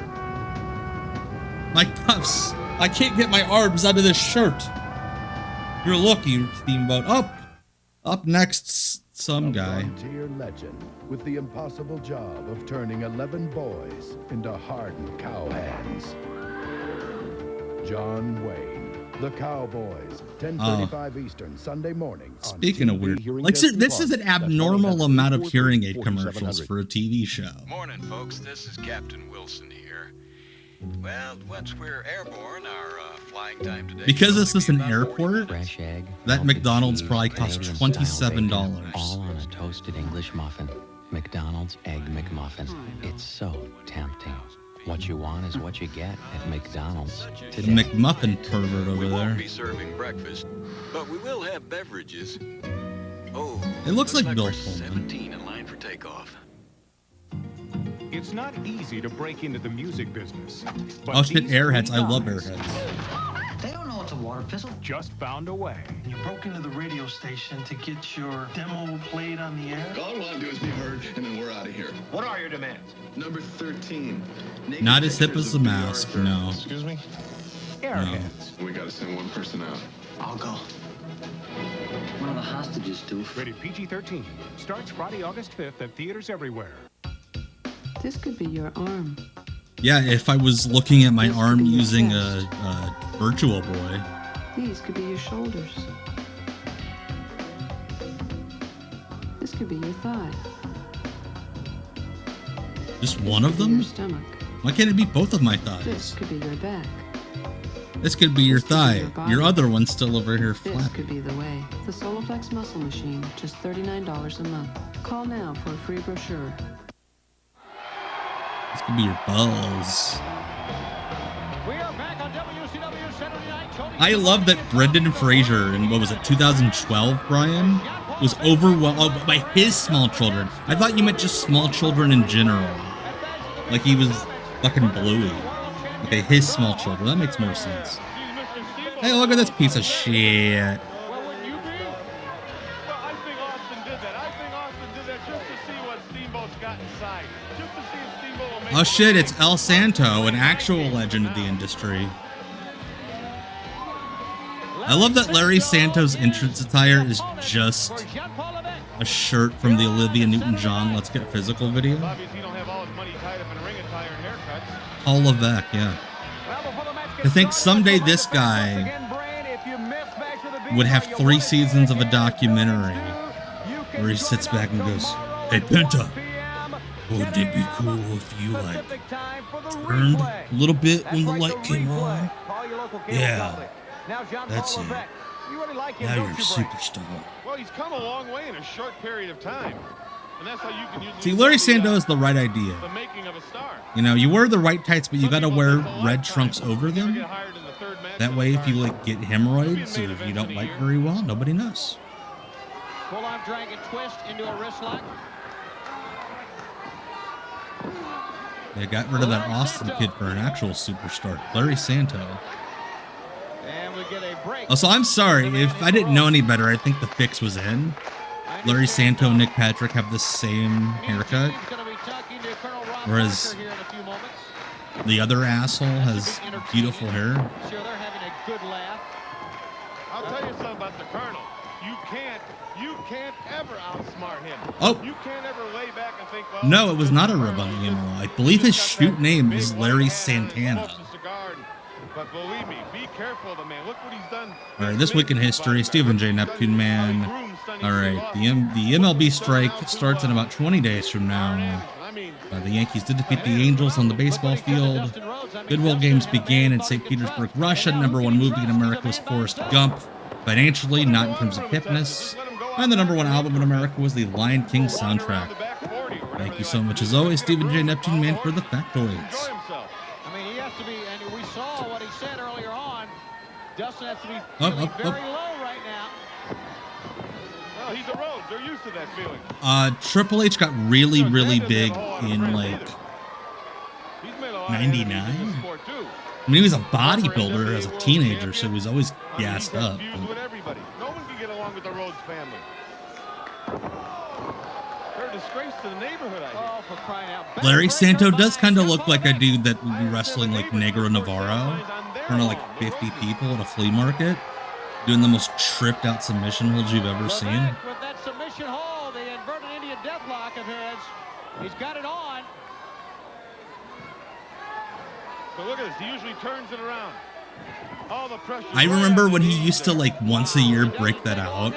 My cuffs. I can't get my arms out of this shirt. You're lucky, Steamboat. Up next, some guy. Frontier legend with the impossible job of turning 11 boys into hardened cowhands. John Wayne, the Cowboys, 10:35 Eastern, Sunday mornings. Speaking of weird, like this is an abnormal amount of hearing aid commercials for a TV show. Morning, folks. This is Captain Wilson here. Well, once we're airborne, our flying time today. Because this is an airport, that McDonald's probably costs $27. All on a toasted English muffin. McDonald's Egg McMuffin. It's so tempting. What you want is what you get at McDonald's. The McMuffin pervert over there. We won't be serving breakfast, but we will have beverages. Oh, it looks like Bill we're Pullman. 17 in line for takeoff. It's not easy to break into the music business. Oh shit, Airheads. I love Airheads. They don't know it's a water pistol. Just found a way. You broke into the radio station to get your demo played on the air? All I want to do is be heard, and then we're out of here. What are your demands? Number 13. Not as hip as the mask, no. Excuse me? Airheads. We got to send one person out. I'll go. One of the hostages, Doof. Rated PG-13. Starts Friday, August 5th at theaters everywhere. This could be your arm. Yeah, if I was looking at my arm using a Virtual Boy. These could be your shoulders. This could be your thigh. Just one of them? Your stomach. Why can't it be both of my thighs? This could be your back. This could be your thigh. body. Your other one's still over here This flat. could be the way. The Soloflex Muscle Machine, just $39 a month. Call now for a free brochure. This could be your balls. We are back on WCW Saturday Night. I love that Brendan Fraser in, what was it, 2012, Brian, was overwhelmed by his small children. I thought you meant just small children in general. Like he was fucking Bluey. Okay, his small children. That makes more sense. Hey, look at this piece of shit. Well, wouldn't you be? Well, I think Austin did that. I think Austin did that just to see what Steamboat's got inside. Just to see if Steamboat will make Oh shit, it's El Santo, an actual legend of the industry. I love that Larry Santo's entrance attire is just a shirt from the Olivia Newton-John Let's Get Physical video. Obviously, you don't have all his money tied up in a ring attire and haircuts. Paul Levesque, yeah. I think someday this guy would have 3 seasons of a documentary where he sits back and goes, "Hey, Penta, wouldn't it be cool if you, like, turned a little bit when the light came on? Yeah, that's it. Now you're a superstar." Well, he's come a long way in a short period of time. And that's how you can use See, Larry Santo has the right idea. the making of a star. You know, you wear the right tights, but you gotta wear red trunks over them. That way, if you, like, get hemorrhoids or if you don't like very well, nobody knows. Full arm dragon twist into a wrist lock. They got rid of that Austin kid for an actual superstar, Larry Santo. And we get a break. Also, I'm sorry, if I didn't know any better, I think the fix was in. Larry Santo and Nick Patrick have the same haircut, whereas the other asshole has beautiful hair. Sure, they're having a good laugh. I'll tell you something about the Colonel. You can't ever outsmart him. Oh. You can't ever lay back and think, well, No, it was not a Rebel emo. I believe his shoot name is Larry Santana. But believe me, be careful of the man. Look what he's done. All right, this week in history, Stephen J. Neptune Man. All right, the MLB strike starts in about 20 days from now. The Yankees did defeat the Angels on the baseball field. Goodwill games began in St. Petersburg, Russia. #1 movie in America was Forrest Gump. Financially, not in terms of hipness. And the #1 album in America was the Lion King soundtrack. Thank you so much, as always, Stephen J. Neptune Man, for the factoids. I mean, he has to be, and we saw what he said earlier on. Dustin has to be very low right now. Well, he's a Rhodes. They're used to that feeling. Triple H got really, really big in, like, 99? I mean, he was a bodybuilder as a teenager, so he was always gassed up. With everybody. No one can get along with the Rhodes family. disgrace to the neighborhood, I hear. Oh, for crying out. Larry Santo does kind of look like a dude that would be wrestling like Negro Navarro in front of like 50 people at a flea market, doing the most tripped out submission holds you've ever seen. With that submission hold, the inverted Indian deathlock of his. He's got it on. So look at this. He usually turns it around. All the pressure. I remember when he used to like once a year break that out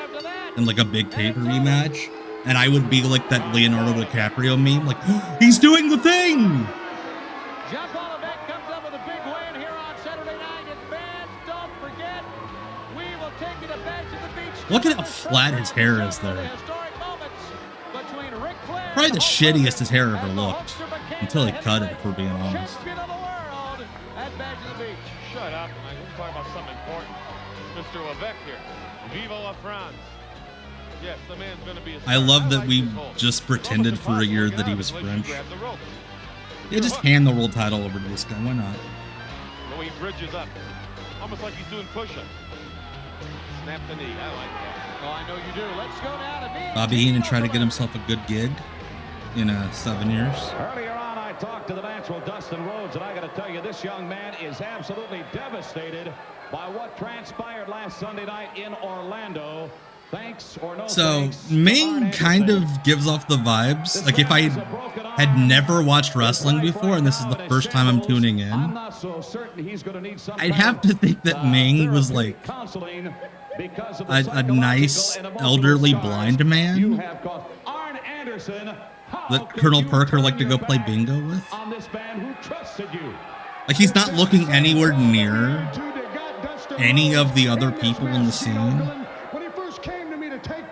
in like a big pay-per-view match, and I would be like that Leonardo DiCaprio meme, like, oh, he's doing the thing! Jean-Paul Levesque comes up with a big win here on Saturday night. And fans, don't forget, we will take you to Badge of the Beach. Look at how flat his hair is there. Historic moments between Ric Flair. Probably the shittiest his hair ever looked, until he cut it, if we're being honest. Champion of the world at Badge of the Beach. Shut up. We're talking about something important. Mr. Levesque here. Viva la France. Yes, the man's going to be a star. I love that we just pretended for a year that he was French. Yeah, just hand the world title over to this guy. Why not? The way he bridges up. Almost like he's doing push-ups. Snap the knee. I like that. Oh, I know you do. Let's go now to me. Bobby Heenan tried to get himself a good gig in 7 years. Earlier on, I talked to the natural Dustin Rhodes, and I got to tell you, this young man is absolutely devastated by what transpired last Sunday night in Orlando. Thanks or no So thanks, Ming kind of gives off the vibes. Like if I had never watched wrestling before and this is the first time I'm tuning in, I'd have to think that Ming was like a nice elderly blind man that Colonel Parker liked to go play bingo with. Like he's not looking anywhere near any of the other people in the scene.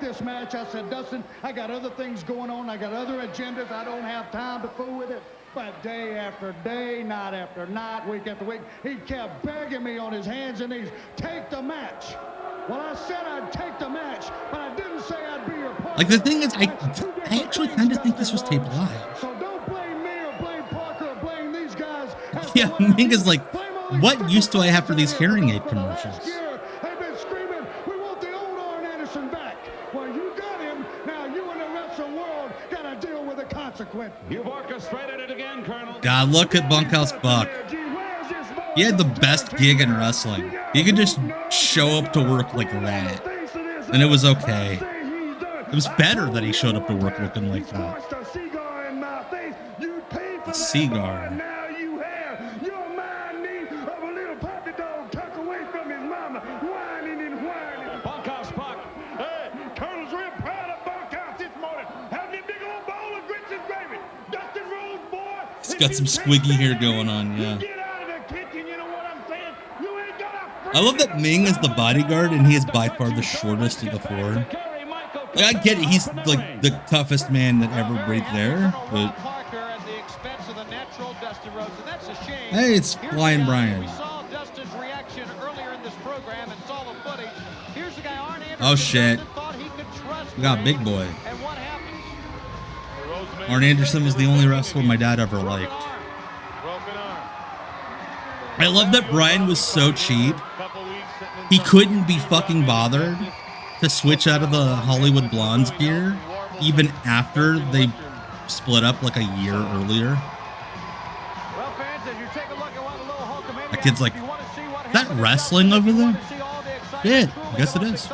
This match, I said, Dustin, I got other things going on. I got other agendas. I don't have time to fool with it. But day after day, night after night, week after week, he kept begging me on his hands and knees, take the match. Well, I said I'd take the match, but I didn't say I'd be your partner. Like the thing is, I actually kind of think this was taped live. So don't blame me or blame Parker or blame these guys. Yeah, Ming is like, what use do I have for these hearing aid commercials? You've orchestrated it again, Colonel. God, look at Bunkhouse Buck. He had the best gig in wrestling. He could just show up to work like that, and it was okay. It was better that he showed up to work looking like that. The cigar. Bunkhouse Buck. Hey, Colonel's real proud of Bunkhouse this morning. Having a big old bowl of grits and gravy. Dustin Rhodes, boy. He's got some squiggy hair going on, yeah. I love that Ming is the bodyguard and he is by far the shortest of the four. Like, I get it, he's like the toughest man that ever breathed there, but hey, it's Flying Brian. Oh shit. We got Big Boy. Arn Anderson was the only wrestler my dad ever liked. I love that Brian was so cheap. He couldn't be fucking bothered to switch out of the Hollywood Blondes gear even after they split up like a year earlier. That kid's like, is that wrestling over there? Shit, I guess it is.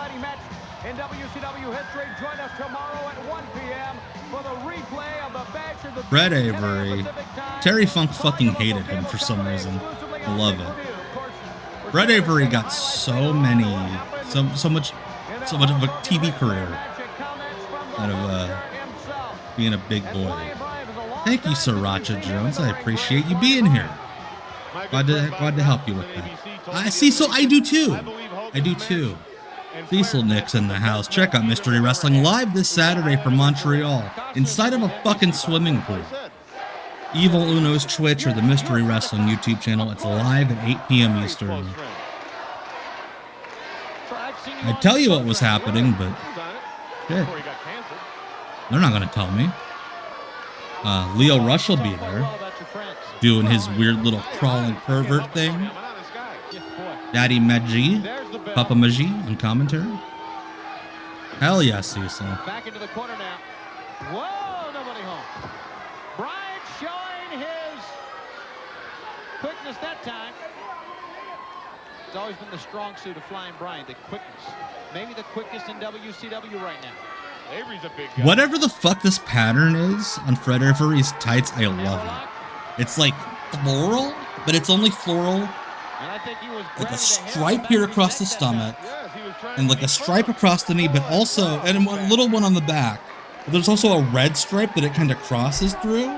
In WCW history, join us tomorrow at 1 p.m. for the replay of the Badge of the Fred Avery. Terry Funk fucking hated him for some reason. I love it. Fred Avery got so much of a TV career out of being a big boy. Thank you, Sriracha Jones. I appreciate you being here. Glad to help you with that. I see, so I do too. I do too. Cecil Nick's in the house. Check out Mystery Wrestling live this Saturday from Montreal, inside of a fucking swimming pool. Evil Uno's Twitch or the Mystery Wrestling YouTube channel. It's live at 8 p.m. Eastern. I'd tell you what was happening, but shit. They're not going to tell me. Leo Rush will be there, doing his weird little crawling pervert thing. Daddy Maji, Papa Maji on commentary. Hell yeah, Cecil. Back into the corner now. Whoa, quickness that time. It's always been the strong suit of Flying Brian, the quickness. Maybe the quickest in WCW right now. Avery's a big guy. Whatever the fuck this pattern is on Fred Avery's tights, I love it. It's like floral, but it's only floral. And I think he was like a stripe here across the stomach, and like a stripe across the knee, but also, and a little one on the back. But there's also a red stripe that it kind of crosses through.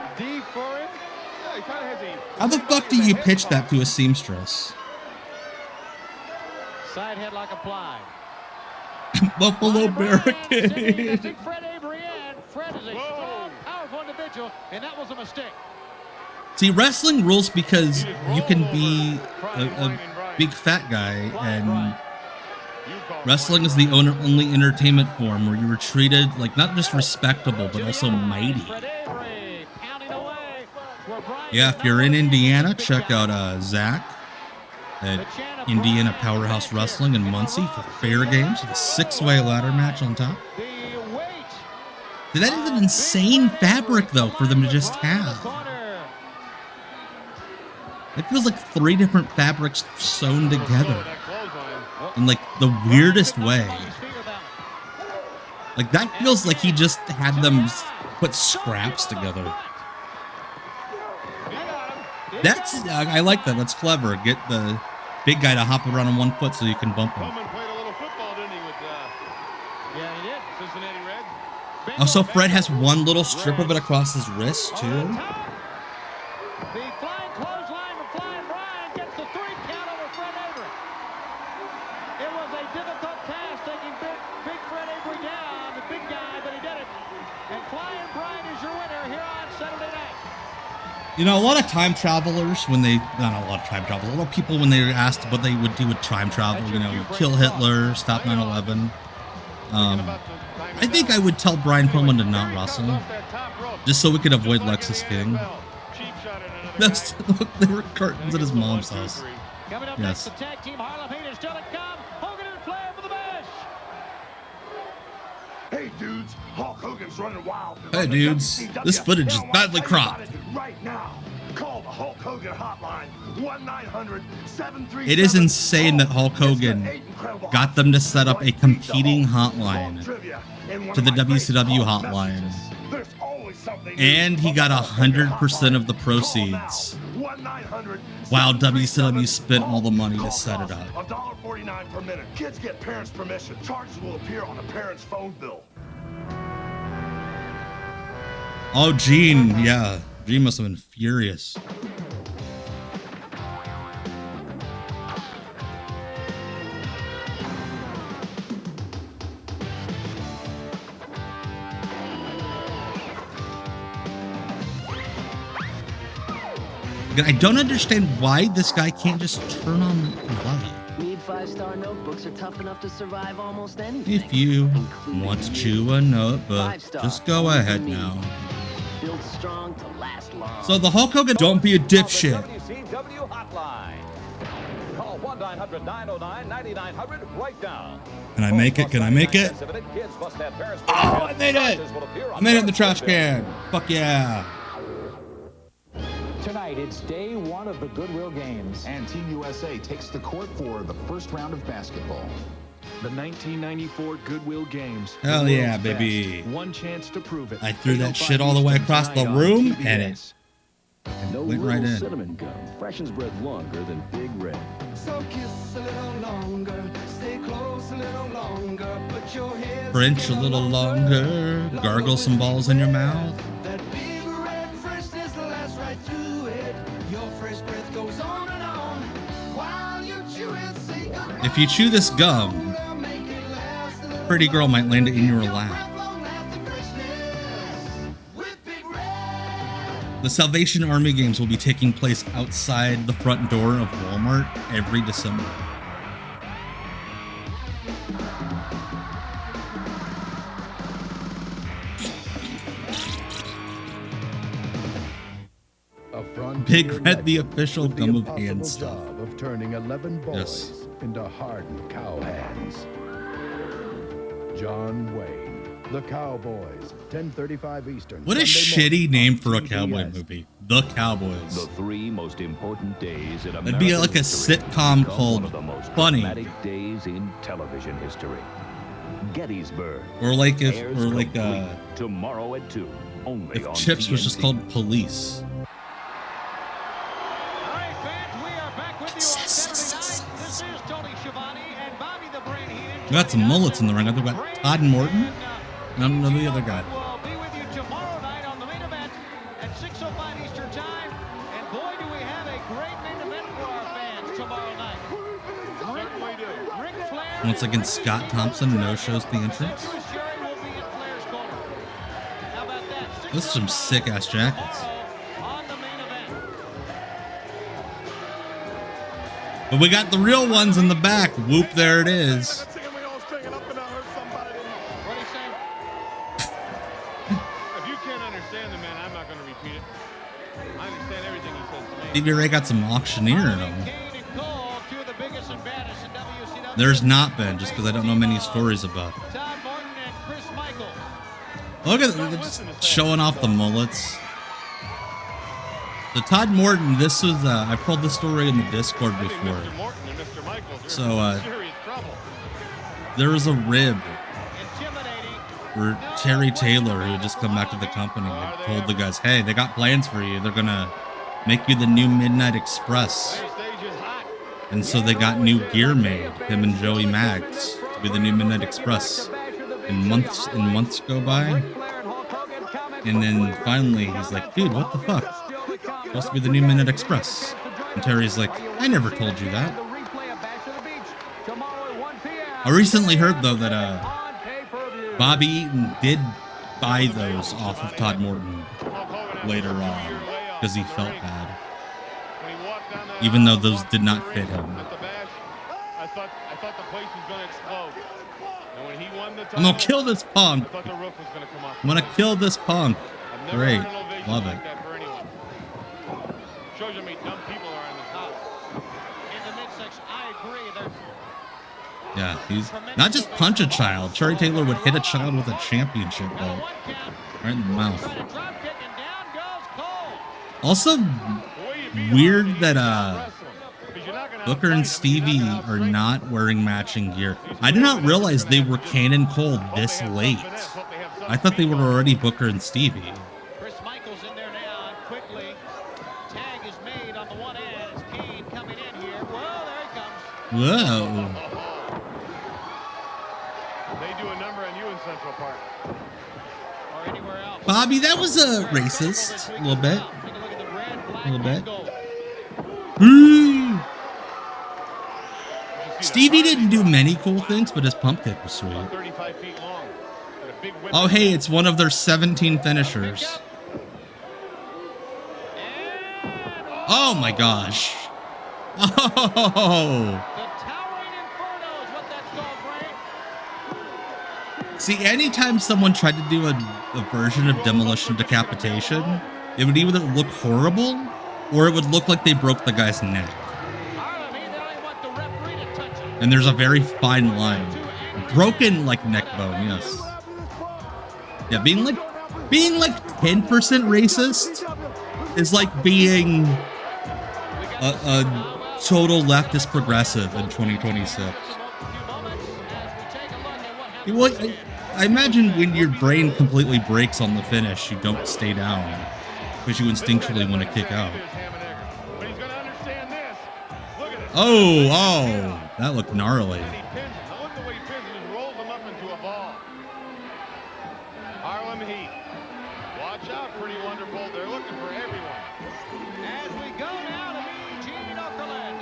How the fuck do you pitch that to a seamstress? Side headlock applied. Buffalo barricade. Fred Avery in. Fred is a strong, powerful individual, and that was a mistake. See, wrestling rules because you can be a big fat guy, and wrestling is the only entertainment form where you were treated like not just respectable, but also mighty. Yeah, if you're in Indiana, check out Zach at Indiana Powerhouse Wrestling in Muncie for Fair Games with a 6-way ladder match on top. That is an insane fabric, though, for them to just have. It feels like 3 different fabrics sewn together in like the weirdest way. Like that feels like he just had them put scraps together. That's I like that. That's clever. Get the big guy to hop around on one foot so you can bump him. Also, Fred has one little strip of it across his wrist too. You know, a lot of time travelers, when they, not a lot of time travelers, a lot of people when they were asked what they would do with time travel, you know, kill Hitler, stop 9/11. I think I would tell Brian Pillman to not wrestle, just so we could avoid Lexus King. Look, there were curtains at his mom's house. Yes. Hey dudes, Hulk Hogan's running wild. Hey dudes, this footage is badly cropped. Right now, call the Hulk Hogan hotline 1-900-737. It is insane that Hulk Hogan got them to set up a competing hotline to the WCW hotline, and he got 100% of the proceeds, while WCW spent all the money to set it up. $1.49 per minute. Kids get parents' permission. Charges will appear on a parent's phone bill. Oh, Gene, yeah. Gene must have been furious. I don't understand why this guy can't just turn on the light. Need 5-star notebooks are tough enough to survive almost anything. If you want to chew a notebook, just go ahead now. Built strong to last long. So the Hulk Hogan, don't be a dipshit. WCW hotline. Call 1-900-909-9900 right now. Can I make it? Can I make it? Oh, I made it! I made it in the trash can. Fuck yeah. Tonight, it's day 1 of the Goodwill Games. And Team USA takes the court for the first round of basketball. The 1994 Goodwill Games. Hell yeah, baby. One chance to prove it. I threw that shit all the way across the room, and it went right in. Cinnamon gum freshens bread longer than Big Red. So kiss a little longer, stay close a little longer, put your head French a little longer, gargle some balls in your mouth. That Big Red freshness lasts right through it. Your fresh breath goes on and on while you chew it. Say goodbye. If you chew this gum, pretty girl might land it in your lap. The Salvation Army games will be taking place outside the front door of Walmart every December. Big Red, the official gum of hand stuff. Of turning 11 boys yes. into hardened cow hands. John Wayne. The Cowboys, 10:35 Eastern. What a Sunday shitty morning name on for a TBS. cowboy movie. The Cowboys. The three most important days in That'd be like a sitcom called Funny. Days in television history. Gettysburg. Or like if, airs or like complete tomorrow at 2. Only if on Chips was just TNT. called Police. We got some mullets in the ring. I think we got Todd Morton. And I don't know the other guy. We'll be with you tomorrow night on the main event at 6:05 Eastern Time. And boy, do we have a great main event for our fans tomorrow night. Ric Flair Once again, Scott Thompson no-shows the entrance. Sherry will be in Flair's corner. How about that? Those are some sick-ass jackets. On the main event. But we got the real ones in the back. Whoop, there it is. If you can't understand the man, I'm not going to repeat it. I understand everything he says to me. Stevie Ray got some auctioneer in him. There's not been, just because I don't know many stories about it. Look at they're just showing off the mullets. So Todd Morton, this was I've told this story in the Discord before. So there was a rib where Terry Taylor, who had just come back to the company, had told the guys, "Hey, they got plans for you. They're gonna make you the new Midnight Express." And so they got new gear made, him and Joey Maggs, to be the new Midnight Express. And months go by. And then finally he's like, "Dude, what the fuck? Supposed to be the new Midnight Express." And Terry's like, "I never told you that." I recently heard though that Bobby Eaton did buy those off of Todd Morton later on because he felt bad. Even though those did not fit him. I thought the place was going to explode. And when he won the title, I'm gonna kill this punk. I thought the roof was going to come off. I'm gonna kill this punk. Great. Love it. Like that for anyone. Shows you how many dumb people are in this house. In the midsection, I agree. Yeah, he's not just punch a child. Terry Taylor would hit a child with a championship belt right in the mouth. Also, weird that Booker and Stevie are not wearing matching gear. I did not realize they were Cannon Cole this late. I thought they were already Booker and Stevie. Chris Michaels in there now, and quickly tag is made on the one end. It's Kane coming in here. Well, there he comes. Whoa. They do a number on you in Central Park. Or anywhere else. Bobby, that was a racist. A little bit. A little bit. Woo! Stevie didn't do many cool things, but his pump kick was sweet. 35 feet long. And a big whip. Oh, hey, it's one of their 17 finishers. Oh my gosh. Oh. See, anytime someone tried to do a version of Demolition Decapitation, it would either look horrible or it would look like they broke the guy's neck. And there's a very fine line. Broken like neck bone, yes. Yeah, being like 10% racist is like being a total leftist progressive in 2026. Well, I imagine when your brain completely breaks on the finish, you don't stay down because you instinctually want to kick out. Oh, that looked gnarly. Look at the way he pins him. He rolls him up into a ball. Harlem Heat. Watch out, pretty wonderful. They're looking for everyone. As we go now to Eugene Okerlund.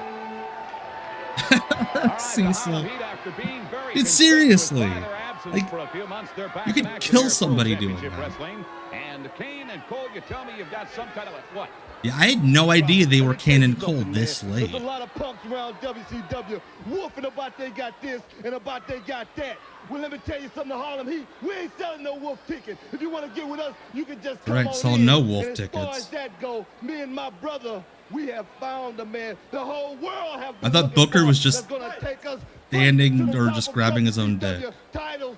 Cecil. It's seriously. Like, you could kill somebody doing that. And Kane and Cole, you tell me you've got some kind of what? Yeah, I had no idea they were Cannon Cole this late. There's a lot of punks around WCW woofing about they got this and about they got that. Well, let me tell you something, Harlem Heat. We ain't selling no wolf tickets. If you want to get with us, you can just come Right, on sell in. no wolf and as far tickets. as that go, me and my brother, we have found a man. The whole world have been I thought Booker was just that's gonna take us standing or just grabbing his own dick. Titles,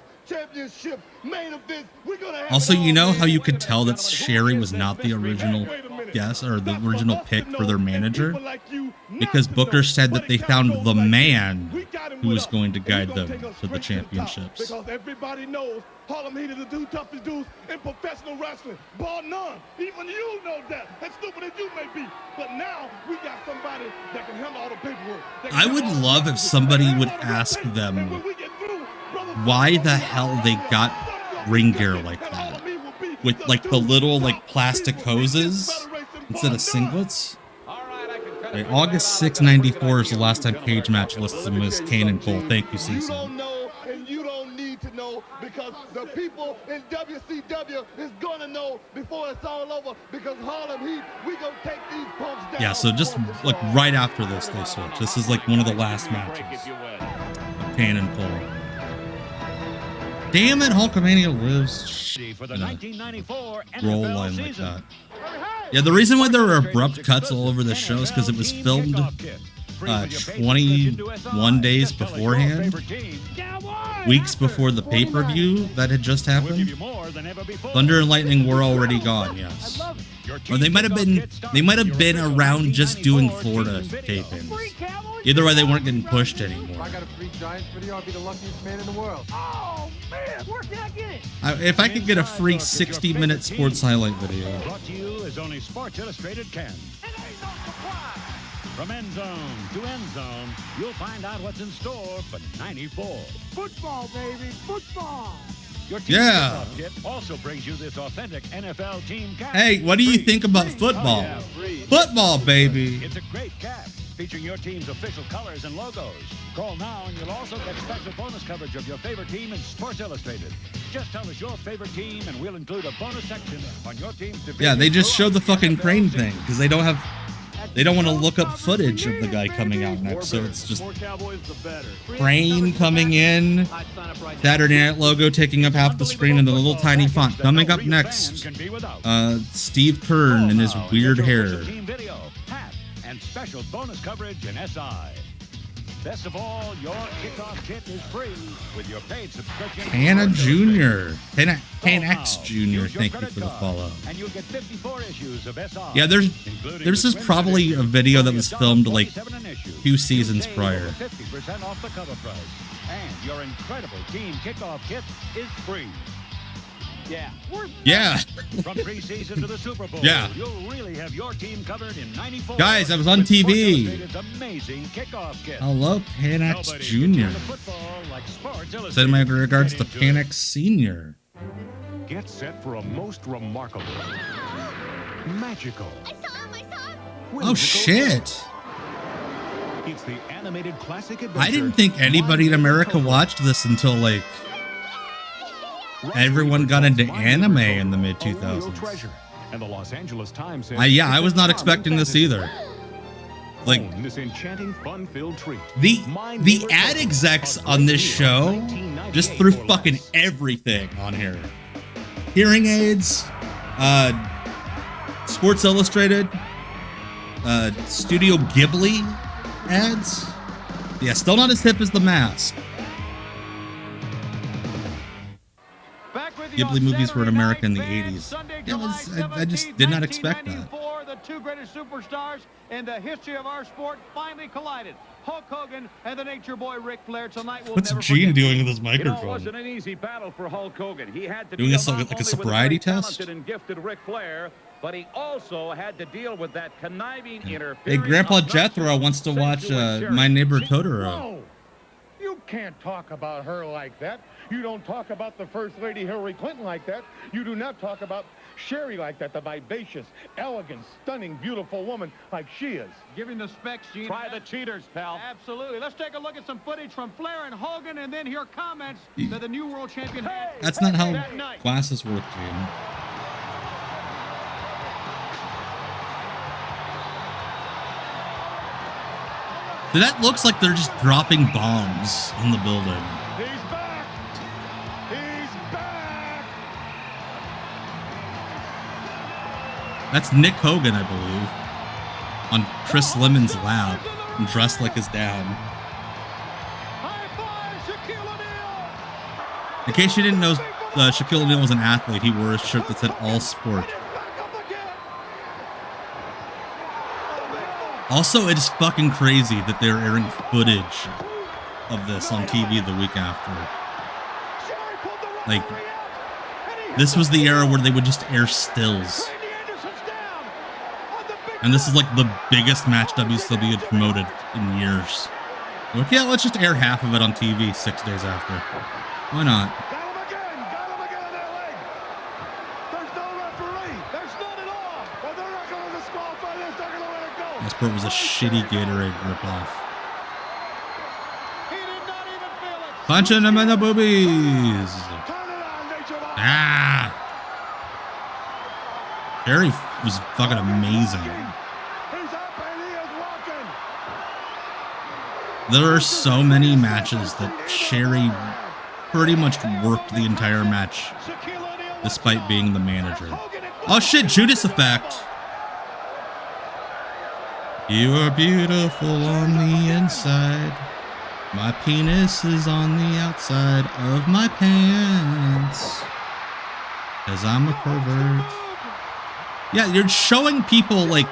championship main events. We're gonna have Also, it all, you know man. how you could tell that Sherry was not the original guest or the original pick for their manager? Because Booker said that they found the man who was going to guide them to the championships. Because everybody knows Harlem Heat is the two toughest dudes in professional wrestling, bar none. Even you know that, as stupid as you may be. But now we got somebody that can handle all the paperwork. I would love if somebody would ask them why the hell they got ring gear like that, with like the little like plastic hoses instead of singlets. Okay, August 6, 94 is the last time Cage Match lists them as Kane and Cole. Thank you, You Cecil. don't know, and you don't need to know, because the people in WCW is gonna know before it's all over. Because Harlem Heat, we gonna take these punks down. Yeah, so just like right after this, they switch. This is like one of the last matches. Kane and Cole. Damn it, Hulkamania lives For the in a 1994 roll NFL line like season. that. Yeah, the reason why there were abrupt cuts all over the show is because it was filmed 21 days beforehand, weeks before the pay-per-view that had just happened. Thunder and Lightning were already gone, yes. Or they might have been around just doing Florida tapings. Either way, they weren't getting pushed anymore. I got a free Giants video, I'll be the luckiest man in the world. Oh, man, where can I get it? If I could get a free 60-minute sports highlight video. Brought to you as only Sports Illustrated can. From end zone to end zone, you'll find out what's in store for 94. Football, baby, football. Your team Yeah. kit also brings you this authentic NFL team cap. Hey, what do you think about football? Football, baby. It's a great cap featuring your team's official colors and logos. Call now and you'll also get special bonus coverage of your favorite team in Sports Illustrated. Just tell us your favorite team and we'll include a bonus section on your team's division. Yeah, they just showed the fucking Crane thing because they don't want to look up footage of the guy coming out next, so it's just Crane coming in, Saturday Night logo taking up half the screen in the little tiny font. Coming up next, Steve Kern and his weird hair. Team video, hat, and special bonus coverage in SI. Best of all, your kickoff kit is free with your paid subscription. Hannah Jr. Hannah X Jr. Thank you for the follow. And you'll get 54 issues of SI. Yeah, this is probably a video that was filmed like 2 seasons prior. 50% off the cover price. And your incredible team kickoff kit is free. Yeah. Yeah. From preseason to the Super Bowl, Yeah. you'll really have your team covered in 94. Guys, I was on with TV. Sports Illustrated's amazing kickoff kit. Hello, Panax Jr. Send my regards to Panax Sr. Get set for a most remarkable, magical, Oh, shit. it's the animated classic adventure. I didn't think anybody in America watched this until, like, everyone got into anime in the mid-2000s. treasure. And the Los Angeles Times says I was not expecting this either. Like, own this enchanting, fun-filled treat. the ad execs on this show just threw fucking everything on here. Hearing aids, Sports Illustrated, Studio Ghibli ads. Yeah, still not as hip as The Mask. Ghibli movies were in America in the 80s. Yeah, I just did not expect that. The two greatest superstars in the history of our sport finally collided. Hulk Hogan and the Nature Boy Ric Flair. Tonight we'll What's never Gene forget. doing with his You know, it microphone? wasn't an easy battle for Hulk Hogan. He had to Doing deal this like not a only with sobriety the very test? talented and gifted Ric Flair, but he also had to deal with that conniving interference. Hey, Grandpa of Jethro wants to watch My Neighbor Totoro. No! You can't talk about her like that. You don't talk about the First Lady Hillary Clinton like that. You do not talk about Sherry like that, the vivacious, elegant, stunning, beautiful woman like she is. Giving the specs, Gene. Try the cheaters, pal. Absolutely. Let's take a look at some footage from Flair and Hogan and then hear comments that the new world champion had. That's not how that night. glasses work, Gene. Dude, that looks like they're just dropping bombs in the building. He's back! He's back! That's Nick Hogan, I believe, on Chris Lemon's lap and dressed like his dad. In case you didn't know, Shaquille O'Neal was an athlete. He wore a shirt that said "All Sport." Also, it's fucking crazy that they're airing footage of this on TV the week after. Like, this was the era where they would just air stills. And this is like the biggest match WCW had promoted in years. Like, yeah, let's just air half of it on TV 6 days after. Why not? This part was a shitty Gatorade ripoff. Punching him in the boobies. Ah. Sherry was fucking amazing. There are so many matches that Sherry pretty much worked the entire match, despite being the manager. Oh shit, Judas Effect. You are beautiful on the inside. My penis is on the outside of my pants. 'Cause I'm a pervert. Yeah, you're showing people, like,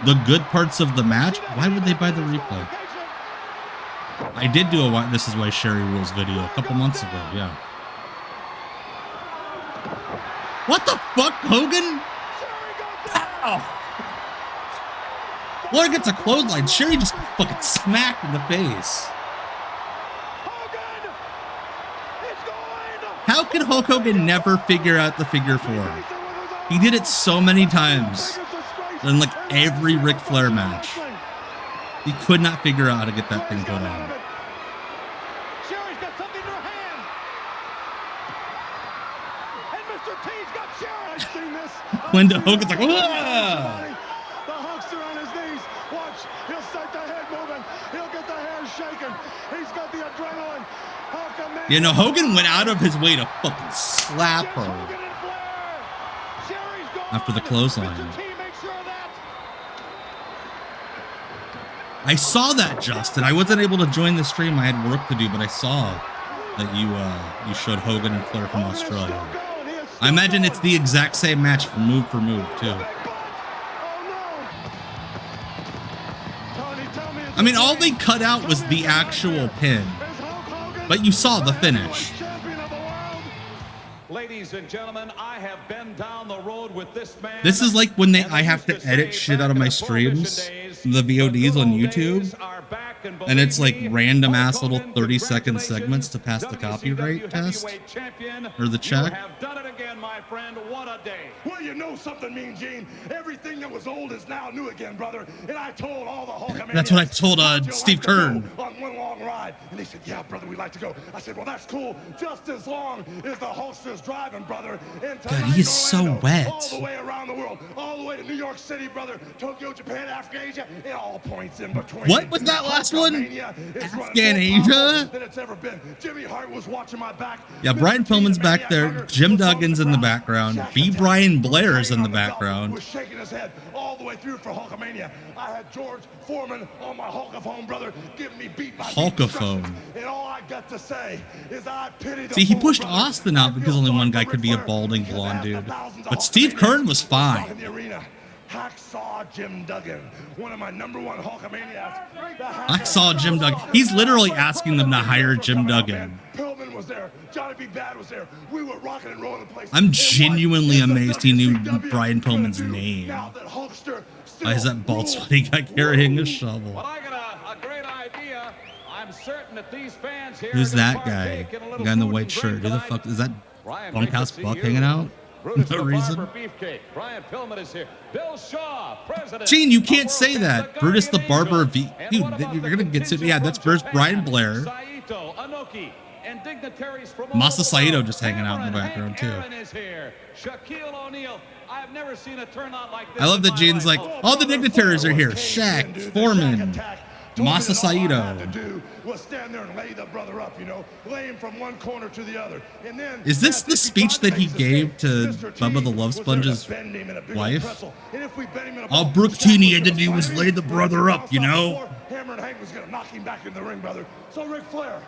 the good parts of the match. Why would they buy the replay? I did do a This Is Why Sherry Rules video a couple months ago, yeah. What the fuck, Hogan? Ow. Laura gets a clothesline. Sherry just fucking smacked in the face. How could Hulk Hogan never figure out the figure four? He did it so many times in like every Ric Flair match. He could not figure out how to get that thing put on. Linda Hogan's like, whoa! You know, Hogan went out of his way to fucking slap her after the clothesline. I saw that, Justin. I wasn't able to join the stream. I had work to do, but I saw that you showed Hogan and Flair from Australia. I imagine it's the exact same match for move, too. I mean, all they cut out was the actual pin. But you saw the finish. Ladies and gentlemen, I have been down the road with this man. This is like when I have to edit shit out of my streams, the VODs on YouTube, and it's like random ass little 30-second segments to pass the copyright test or the check. You have done it again, my friend. What a day. Well, you know something, Mean Gene. Everything that was old is now new again, brother. And I told all the Hulkamaniacs. That's what I told Steve Kern. On one long ride. And they said, yeah, brother, we'd like to go. I said, well, that's cool. Just as long as the Hulkster's driving, brother. And God, he is so wet. All the way around the world. All the way to New York City, brother. Tokyo, Japan, Africa, Asia, and all points in between. What was that last one? Afghan Asia? Than it's ever been. Jimmy Hart was watching my back. Yeah, Brian Pillman's back there. Jim Duggan's in the background. B. Brian Blair's in the background. Was shaking his head all the way through for Hulkamania. I had George Foreman on my Hulkaphone, brother, giving me beat by Hulkaphone. And all I got to say is I pity the See, he pushed Austin out because only one guy could be a balding blonde dude. But Steve Kern was fine. Hacksaw Jim Duggan, one of my #1 Hulkamaniacs. I saw Jim Duggan. He's literally asking them to hire Jim Duggan. Pillman was there. Johnny B. Bad was there. We were rocking and rolling the place. I'm genuinely amazed he knew Brian Pillman's name. Why is that bald sweaty guy carrying a shovel? Well, I got a great idea. I'm certain that these fans here Who's that guy? The guy in the white shirt. Who the fuck is that? Bunkhouse Buck hanging out? No reason. Brian Pillman is here. Bill Shaw, president. Gene, you can't say that. Brutus the Barber Dude, you're gonna get sued. Yeah, that's Brian Blair. Masa Saito just hanging out in the background too. I love that Gene's like, all the dignitaries are here. Shaq, Foreman, Masa Saito. Was stand there and lay the brother up, you know, lay him from one corner to the other. And then is this the speech that he gave to Bubba the Love Sponge's wife? All Brooke Teeny had to do was lay the brother up, you know. Hammer and Hank was gonna knock him back in the ring, brother. So Ric Flair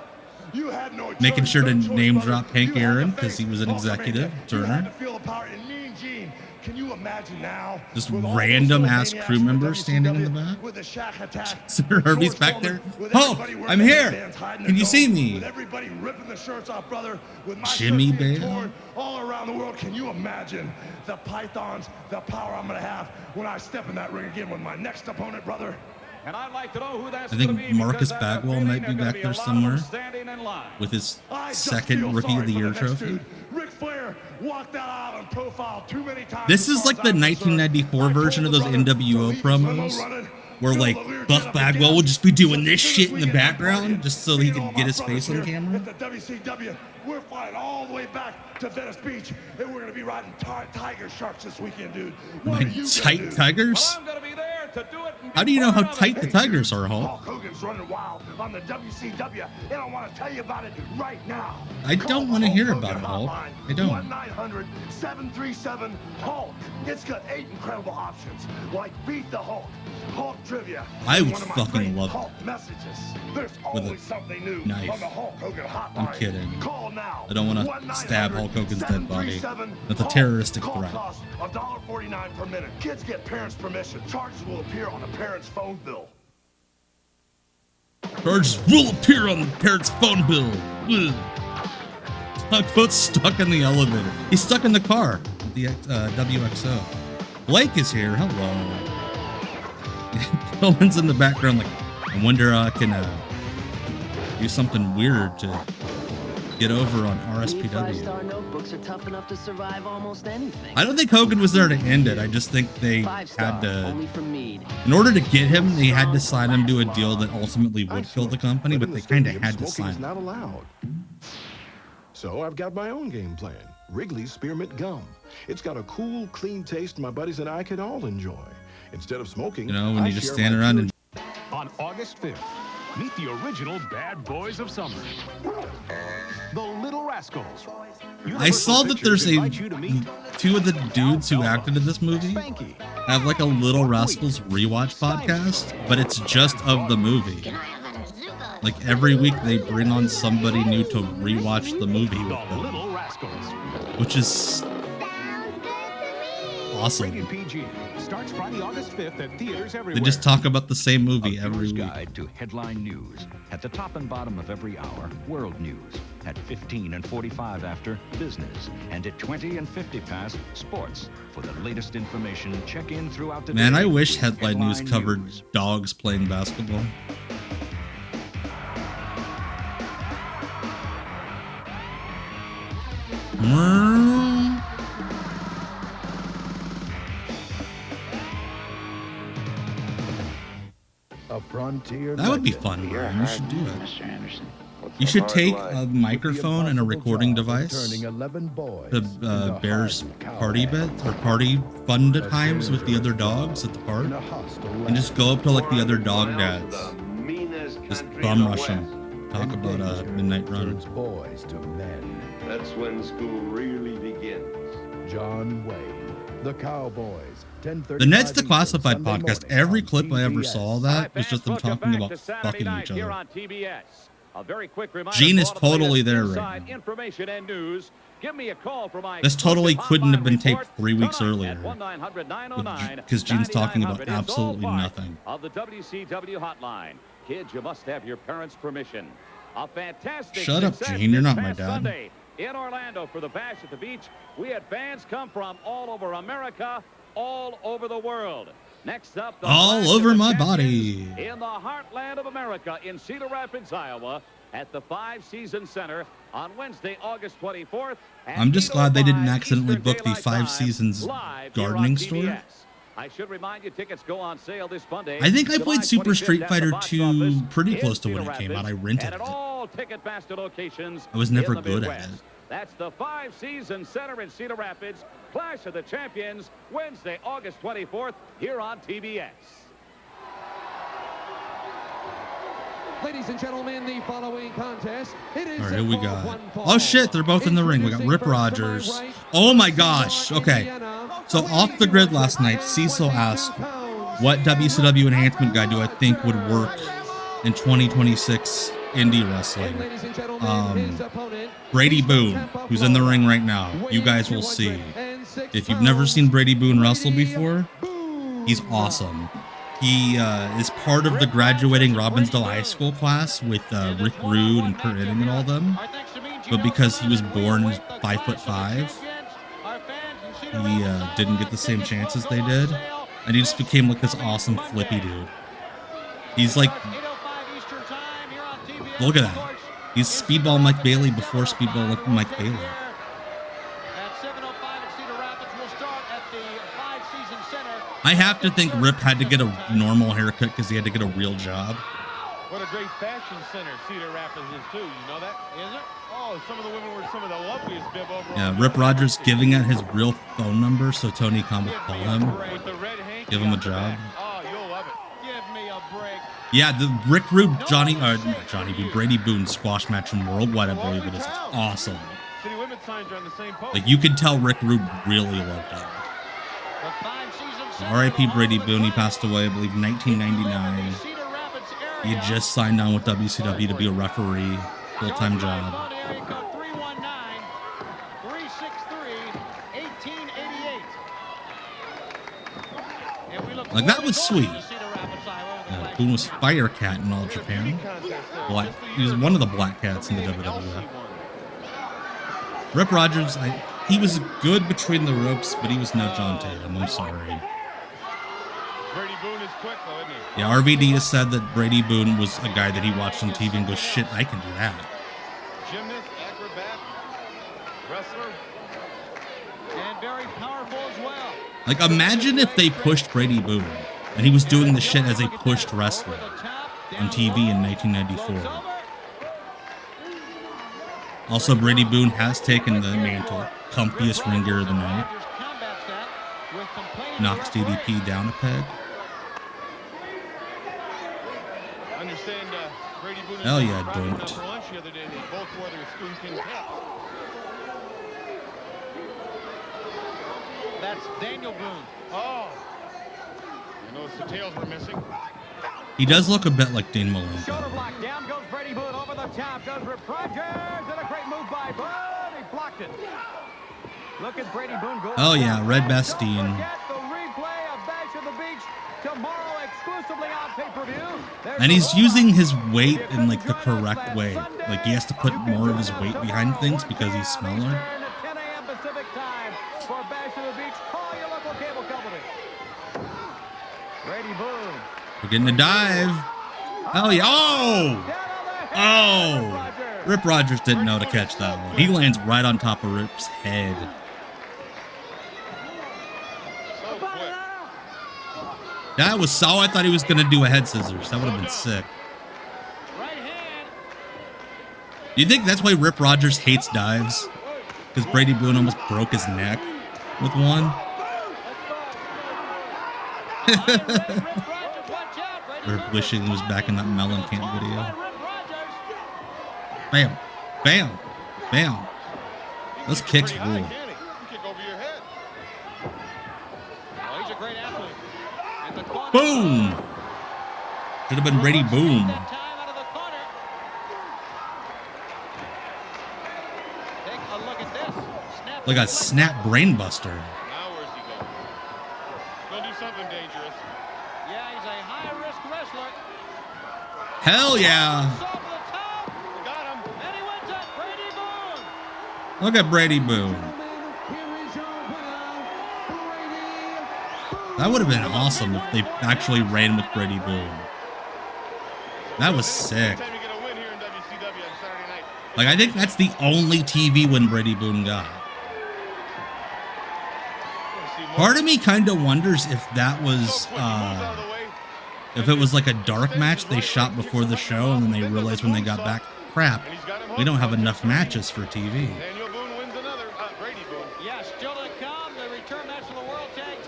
You had no Making choice, sure to no choice, name brother. drop Hank You had to Aaron face because he was an Hulkamania. executive. You had Turner. to feel the power in Mean Gene. Can you imagine now? Just with all those random little ass maniacs crew in the members standing in the WCW, back. with the Shaq attack, Sir with Herbie's George back there. Foreman, with Hulk, everybody wearing I'm the here. headbands, hiding Can their you see dome, me? With everybody ripping the shirts off, brother. With my Jimmy shirts being Bale. torn all around the world. Can you imagine the pythons, the power I'm gonna have when I step in that ring again with my next opponent, brother? And I'd like to know who that's I think Marcus Bagwell might be back there somewhere with his second Rookie of the Year trophy. Ric Flair walked that aisle in profile too many times. This is like the 1994 version of those NWO promos where like Buff Bagwell would just be doing this shit in the background just so he could get his face on camera. At the WCW, we're flying all the way back to Venice Beach, and we're gonna be riding tiger sharks this weekend, dude. What are you Tight gonna do? tigers? I'm gonna be there to do it. How do you know how tight the tigers are, Hulk? Hulk Hogan's running wild on the WCW, and I want to tell you about it right now. I don't want to hear about it, Hulk. I don't. 1-900-737-HULK. It's got 8 incredible options, like Beat the Hulk, Hulk Trivia. I and would one of my fucking great love Hulk messages. There's with always a something new knife. on the Hulk Hogan hotline. I'm kidding. Call now. I don't want to stab Hulk Hogan's dead body. That's a terroristic Call threat. cost $1.49 per minute. Kids get parents' permission. Charges will appear on a parent's phone bill. Charges will appear on the parent's phone bill. Ugh. Tugboat's stuck in the elevator. He's stuck in the car at the WXO. Blake is here. Hello. Pillman's in the background like, I wonder I can do something weird to get over on RSPW. 5-star notebooks are tough enough to survive almost anything. I don't think Hogan was there to end it. I just think they had to, in order to get him, they had to sign him to a deal that ultimately would kill the company, but they kind of had to sign Smoking is him. not allowed. So I've got my own game plan. Wrigley's Spearmint Gum. It's got a cool, clean taste my buddies and I can all enjoy. Instead of smoking, You know, when I you just share stand my around and On August 5th, meet the original Bad Boys of Summer. The Little Rascals. I saw that there's two of the dudes who acted in this movie have like a Little Rascals rewatch podcast, but it's just of the movie. Like every week they bring on somebody new to rewatch the movie with them, Little Rascals. which is awesome. Rated PG. Starts Friday, August 5th at theaters everywhere. They just talk about the same movie every week. Guide to headline news. At the top and bottom of every hour, world news. At 15 and 45 after, business. And at 20 and 50 past, sports. For the latest information, check in throughout the Man, day. I wish headline news covered dogs playing basketball. A frontier. That would be fun, Brian. You should do it. You should take a microphone and a recording device to Bear's party bit or party fun times with the other dogs at the park, and just go up to like the other dog dads, just bum rush them, talk about a midnight run. Boys to men. That's when school really begins. John Wayne, the Cowboys. The Ned's Declassified podcast, every clip I ever saw that was just them talking about fucking each other. A very quick reminder Gene is for all the totally latest there inside right now. Information and news. Give me a call for my This totally exclusive couldn't have been hotline taped report 3 weeks tonight earlier, at 1-900-909 because Gene's talking about 9900. It's all absolutely part nothing. Of the WCW hotline. Kids, you must have your parents' permission. A fantastic Shut up, success Gene. You're this not my past dad. Sunday in Orlando for the Bash at the Beach. We had fans come from all over America, all over the world. Next up, the All Bash over of the my Champions body. in the heartland of America in Cedar Rapids, Iowa, at the Five Seasons Center on Wednesday, August 24th. I'm just glad they didn't accidentally book the Five Seasons gardening store. I should remind you, tickets go on sale this Monday. I think I July played Super 25th Street at the Fighter box 2 office pretty in close to when Cedar it came out. I Rapids rented and at it. all Ticketmaster locations. I was never in the good at Midwest. it. That's the Five Seasons Center in Cedar Rapids. Clash of the Champions, Wednesday, August 24th, here on TBS. Ladies and gentlemen, the following contest, it is All right, here we got. Oh shit, they're both in the ring. We got Rip Rogers. Oh my gosh. Okay. So off the grid last night, Cecil asked, what WCW enhancement guy do I think would work in 2026 indie wrestling. Brady Boone, who's in the ring right now. You guys will see. If you've never seen Brady Boone wrestle before, he's awesome. He is part of the graduating Robbinsdale High School class with Rick Rude and Kurt Hennig and all them. But because he was born 5'5", he didn't get the same chances they did. And he just became like this awesome flippy dude. He's like, look at that. He's Speedball Mike Bailey before Speedball Mike Bailey. I have to think Rip had to get a normal haircut because he had to get a real job. What a great fashion center Cedar Rapids is too. You know that? Is it? Oh, some of the women were some of the loveliest bib over. Yeah, Rip Rogers giving out his real phone number so Tony Khan would call him, give him a job. Oh, you'll love it. Give me a break. Yeah, the Rick Rude Brady Boone squash match from Worldwide, I believe it is. It's awesome. City Women's signs are on the same post. Like you could tell Rick Rude really loved it. R.I.P. Brady Boone. He passed away, I believe, 1999. He had just signed on with WCW to be a referee, full-time job. Like that was sweet. Boone was Fire Cat in All Japan. He was one of the Black Cats in the WWF. Rip Rogers, he was good between the ropes, but he was no John Tatum. I'm sorry. Brady Boone is quick, though, isn't he? Yeah, RVD has said that Brady Boone was a guy that he watched on TV and goes, shit, I can do that. Gymnast, acrobat, wrestler, and very powerful as well. Like, imagine if they pushed Brady Boone and he was doing the shit as a pushed wrestler on TV in 1994. Also, Brady Boone has taken the mantle, comfiest ring gear of the night. Knocks DDP down a peg. Understand, Brady Boone hell yeah, doinked. for lunch the other day. They both wore their Spoon King caps. That's Daniel Boone. Oh. You notice the tails were missing. He does look a bit like Dean Malenko. Shoulder block. Down goes Brady Boone. Over the top goes Rip Rogers. And a great move by Boone. He blocked it. Look at Brady Boone go. Oh yeah, Red Bastien. Tomorrow exclusively on pay-per-view. And he's using his weight in like the correct way. Like he has to put more of his weight behind things because he's smaller. 10 a.m. Pacific time for Bash of the Beach. Call your local cable company. Brady Boone. We're getting a dive. Hell yeah. Oh! Oh! Rip Rogers didn't know to catch that one. He lands right on top of Rip's head. That was so. I thought he was going to do a head scissors. That would have been sick. Do you think that's why Rip Rogers hates dives? Because Brady Boone almost broke his neck with one? Rip wishing he was back in that Mellencamp video. Bam. Bam. Bam. Those kicks rule. Boom! Should have been Brady Boone. Like a snap brainbuster. Now where's he going? Gonna do something dangerous. Yeah, he's a high-risk wrestler. Hell yeah! Got him. And he went to Brady Boone. Look at Brady Boone. That would have been awesome if they actually ran with Brady Boone. That was sick. Like, I think that's the only TV win Brady Boone got. Part of me kind of wonders if that was, if it was like a dark match they shot before the show and then they realized when they got back, crap, we don't have enough matches for TV.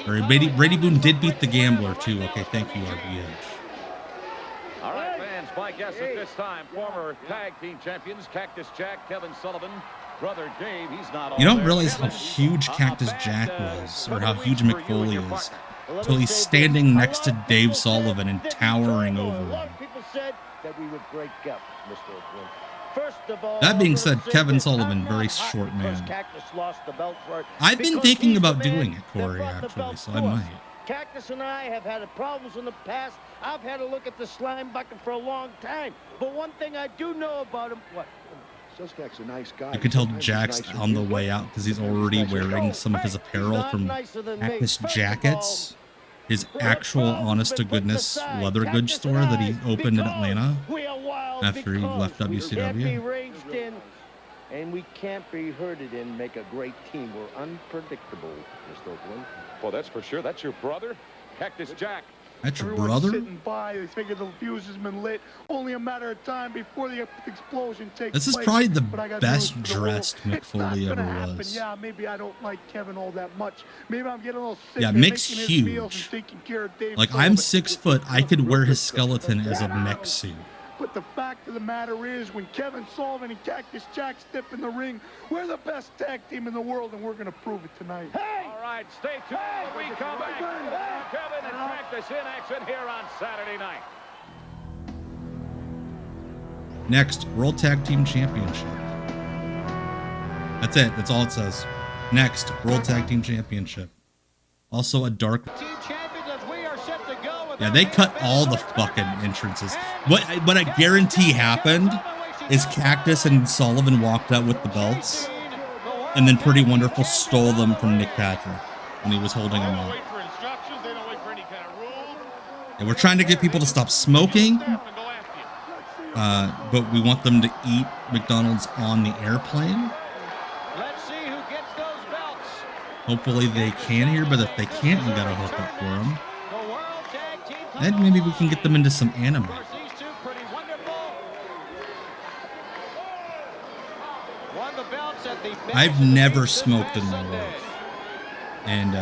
Brady Boone did beat the Gambler, too. Okay, thank you, RBH. All right, fans, my guest at this time, former tag team champions, Cactus Jack, Kevin Sullivan, brother Dave, he's not all You don't there. realize how huge Cactus Jack was, or how huge McFoley is, until he's standing next to Dave Sullivan and towering over him. People said that we would break up, Mr. Oakland. First of all, That being I'm said, gonna say Kevin this, Sullivan, I'm very not hot short because man. Cactus lost the belt for it, I've been because thinking he's the about man doing it, that Corey, brought the actually, belt so to I us. might. Cactus and I have had problems in the past. I've had to look at the slime bucket for a long time. But one thing I do know about him, what? Suspect's a nice guy. You can tell Sometimes he's Jack's nicer on the than you. way out because he's already wearing some of his apparel from Cactus Jackets, his actual honest-to-goodness leather goods store that he opened in Atlanta after he left Can't be WCW. raged in, and we can't be herded in. Make a great team. We're unpredictable, Mr. Oakland. Well, that's for sure. That's your brother, Cactus Jack. That's your Everyone's brother? sitting by. They figure the fuse has been lit. Only a matter of time before the explosion takes place. This is probably the But I got best news for the world. dressed Mick It's not Foley gonna ever happen. was. Yeah, maybe I don't like Kevin all that much. Maybe I'm getting a little sick Yeah, of Mick's making his meals huge. and taking care of Dave Like, Sullivan. I'm 6 foot. I could wear his skeleton as a mech suit. But the fact of the matter is, when Kevin Sullivan and Cactus Jack step in the ring, we're the best tag team in the world, and we're going to prove it tonight. All right, stay tuned when we come back. Kevin and Cactus in action here on Saturday night. Next, World Tag Team Championship. That's it. That's all it says. Next, World Tag Team Championship. Also a dark... Yeah, they cut all the fucking entrances. What I guarantee happened is Cactus and Sullivan walked out with the belts, and then Pretty Wonderful stole them from Nick Patrick when he was holding them up. And we're trying to get people to stop smoking, but we want them to eat McDonald's on the airplane. Hopefully they can here, but if they can't, we gotta hook up for them. And maybe we can get them into some anime. I've never smoked in my life. And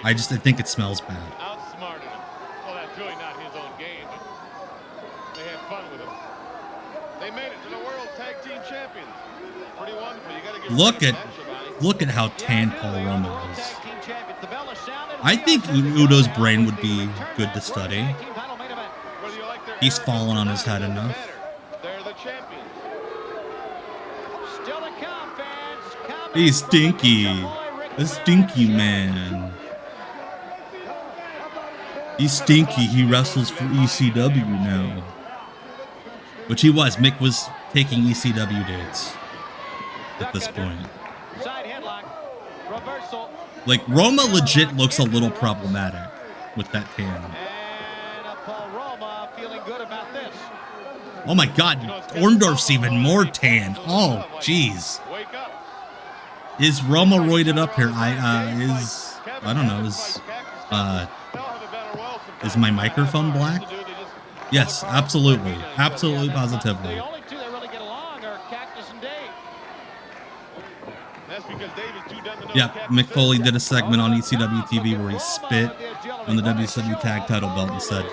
I think it smells bad. Outsmarted him. Well, that's really not his own game, but they had fun with him. They made it to the World Tag Team Champions. Pretty wonderful. You gotta give Look at how tan Paul Roma is. I think Udo's brain would be good to study. He's fallen on his head enough. They're the champions. He's stinky. A stinky man. He's stinky. He wrestles for ECW now. Which he was. Mick was taking ECW dates at this point. Like, Roma legit looks a little problematic with that tan. Oh my god, Orndorff's even more tan. Oh, jeez. Is Roma roided up here? I don't know, is my microphone black? Yes, absolutely. Absolutely, positively. Yeah, Mick Foley did a segment on ECW TV where he spit on the WCW tag title belt and said,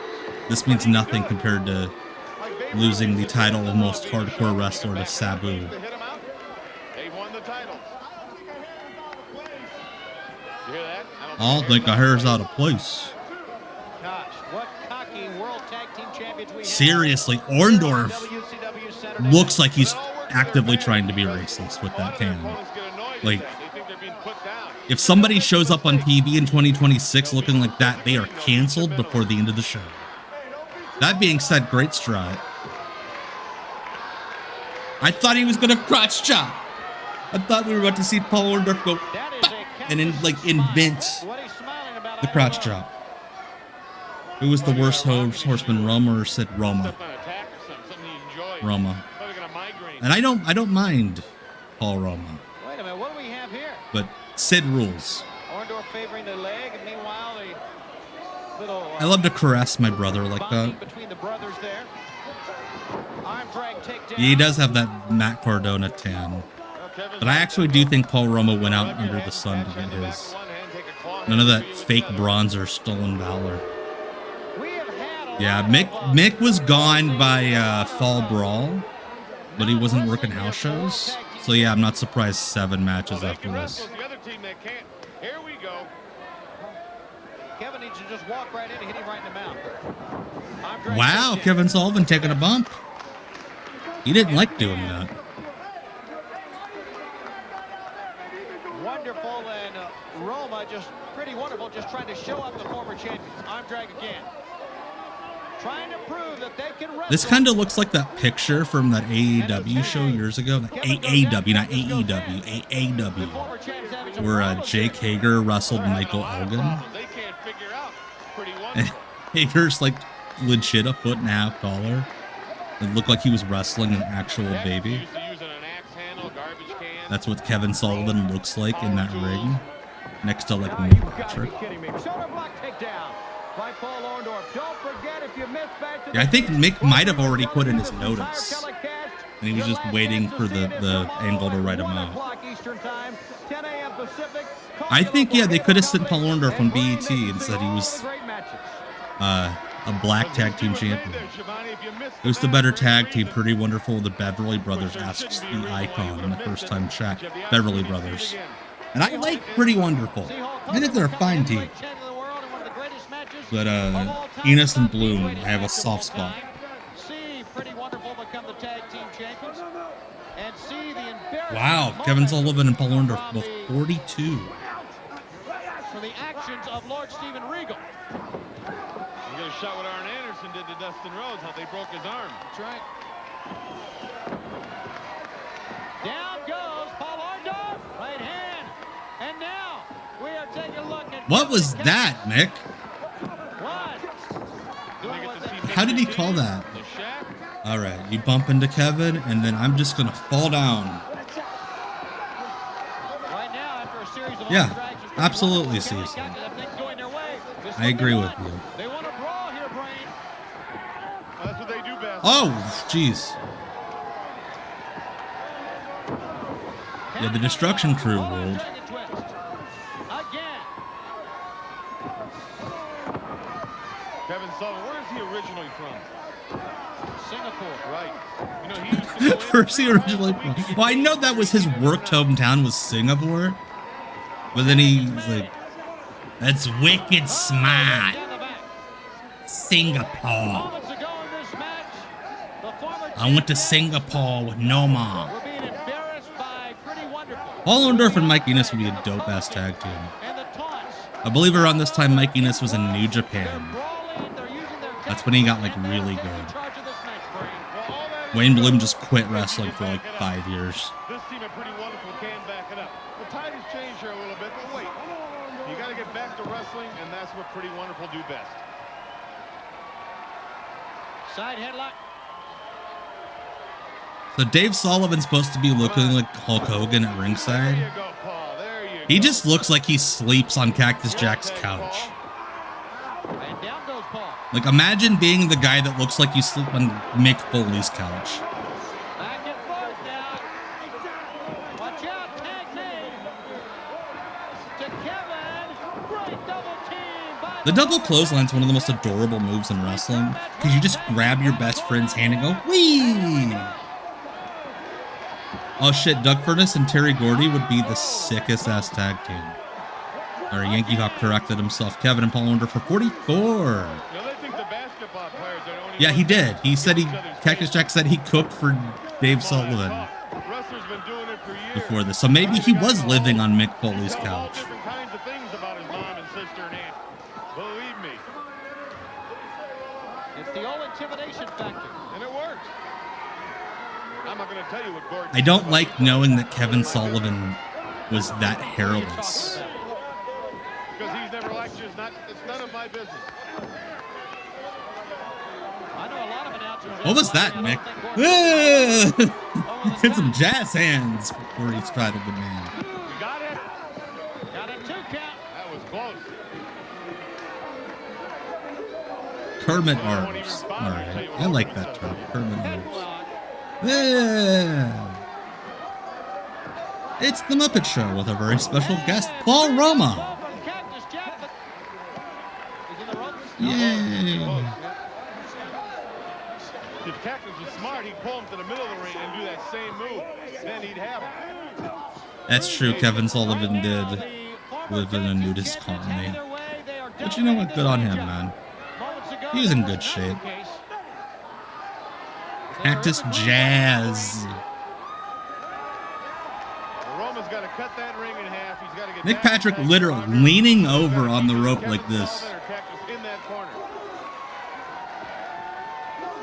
"This means nothing compared to losing the title of most hardcore wrestler to Sabu." I don't think our hair's out of place. Seriously, Orndorff looks like he's actively trying to be racist with that tan. Like, if somebody shows up on TV in 2026 looking like that, they are canceled before the end of the show. That being said, great strut. I thought he was going to crotch chop. I thought we were about to see Paul Orndorff go and then, like, invent the crotch chop. Who was the worst horseman, Roma or Sid? Roma. Roma. And I don't mind Paul Roma. Wait a minute, what do we have here? But Sid rules. Orndorff favoring the leg, and meanwhile the little. I love to caress my brother like that. Between the brothers there. Arm drag takedown. He does have that Matt Cardona tan. But I actually do think Paul Roma went out under the sun to get his. None of that fake bronzer stolen valor. Yeah, Mick was gone by Fall Brawl, but he wasn't working house shows. So yeah, I'm not surprised 7 matches after this. Kevin needs to just walk right in and hit him right in the mouth. Wow, Kevin Sullivan taking a bump. He didn't like doing that. Wonderful, and Roma just pretty wonderful, just trying to show up the former champions. Arm drag again. Trying to prove that they can wrestle. This kind of looks like that picture from that AEW show years ago. AEW, not AEW, AAW. Where Jake Hager wrestled Michael Elgin. And Hager's like legit a foot and a half taller. It looked like he was wrestling an actual baby. That's what Kevin Sullivan looks like in that ring. Next to like Nick Patrick. Yeah, I think Mick might have already put in his notice. And he was just waiting for the angle to write him out. I think, yeah, they could have sent Paul Orndorff on BET and said he was a black tag team champion. It was the better tag team. Pretty Wonderful. The Beverly Brothers asks the Icon in the first time chat. Beverly Brothers. And I like Pretty Wonderful. I think they're a fine team. But Enos and Bloom, I have a soft spot. Wow, Kevin Sullivan and Paul Orndorff both 42. For the actions of Lord Steven Regal. You get a shot what Arn Anderson did to Dustin Rhodes, how they broke his arm. That's right. Down goes Paul Orndorff, right hand. And now we are taking a look at... What was that, Mick? How did he call that? All right, you bump into Kevin, and then I'm just going to fall down. Yeah, absolutely, Cecil. I agree with you. Oh, jeez. Yeah, the Destruction Crew ruled. Kevin Sullivan, where is he originally from? Singapore. Right. You know, he used to go Where's he originally from? Well, I know that was his worked hometown was Singapore. But then he's like, that's wicked smart. Singapore. I went to Singapore with no mom. Paul Orndorff and Mike Enos would be a dope-ass tag team. I believe around this time Mike Enos was in New Japan. That's when he got like really good. Wayne Bloom just quit wrestling for like 5 years. This team at Pretty Wonderful can back it up. The tide has changed here a little bit, but wait. You got to get back to wrestling, and that's what Pretty Wonderful do best. Side headlock. So Dave Sullivan's supposed to be looking like Hulk Hogan at ringside. There you go, Paul. There you He go. just looks like he sleeps on Cactus Jack's couch. And down goes Paul. Like, imagine being the guy that looks like you sleep on Mick Foley's couch. Back and forth now. Watch out, tag made. To Kevin. Great double team by The double clothesline's one of the most adorable moves in wrestling, because you just grab your best friend's hand and go, whee! Oh shit, Doug Furness and Terry Gordy would be the sickest ass tag team. Or Yankee Hawk corrected himself. Kevin and Paul Orndorff for 44. Now they think the basketball players are only... Yeah, he did. He said Cactus Jack said he cooked for Dave Sullivan Wrestlers been doing it for years. before this. So maybe he was living on Mick Foley's All couch. different kinds of things about his mom and sister and aunt. Believe me. It's the old intimidation factor. And it works. I'm not going to tell you what Gordon... I don't like knowing that Kevin Sullivan was that hairless. Because he's never liked you. It's none of my business. I know a lot of announcers. What was that, Mick? Hit some jazz hands before he straddled the man. You got it? Got a 2 count. That was close. Kermit Arms. Alright, I like that term. Kermit Arms. Yeah. It's the Muppet Show with a very special guest, Paul Roma. Yay. If Cactus was smart, he'd pull him to the middle of the ring and do that same move. Then he'd have him. That's true. Kevin Sullivan did live in a nudist colony. But you know what? Good on him, man. He's in good shape. Cactus Jazz. Roman's got to cut that ring in half. He's got to get Nick Patrick literally leaning over on the rope like this. In that corner.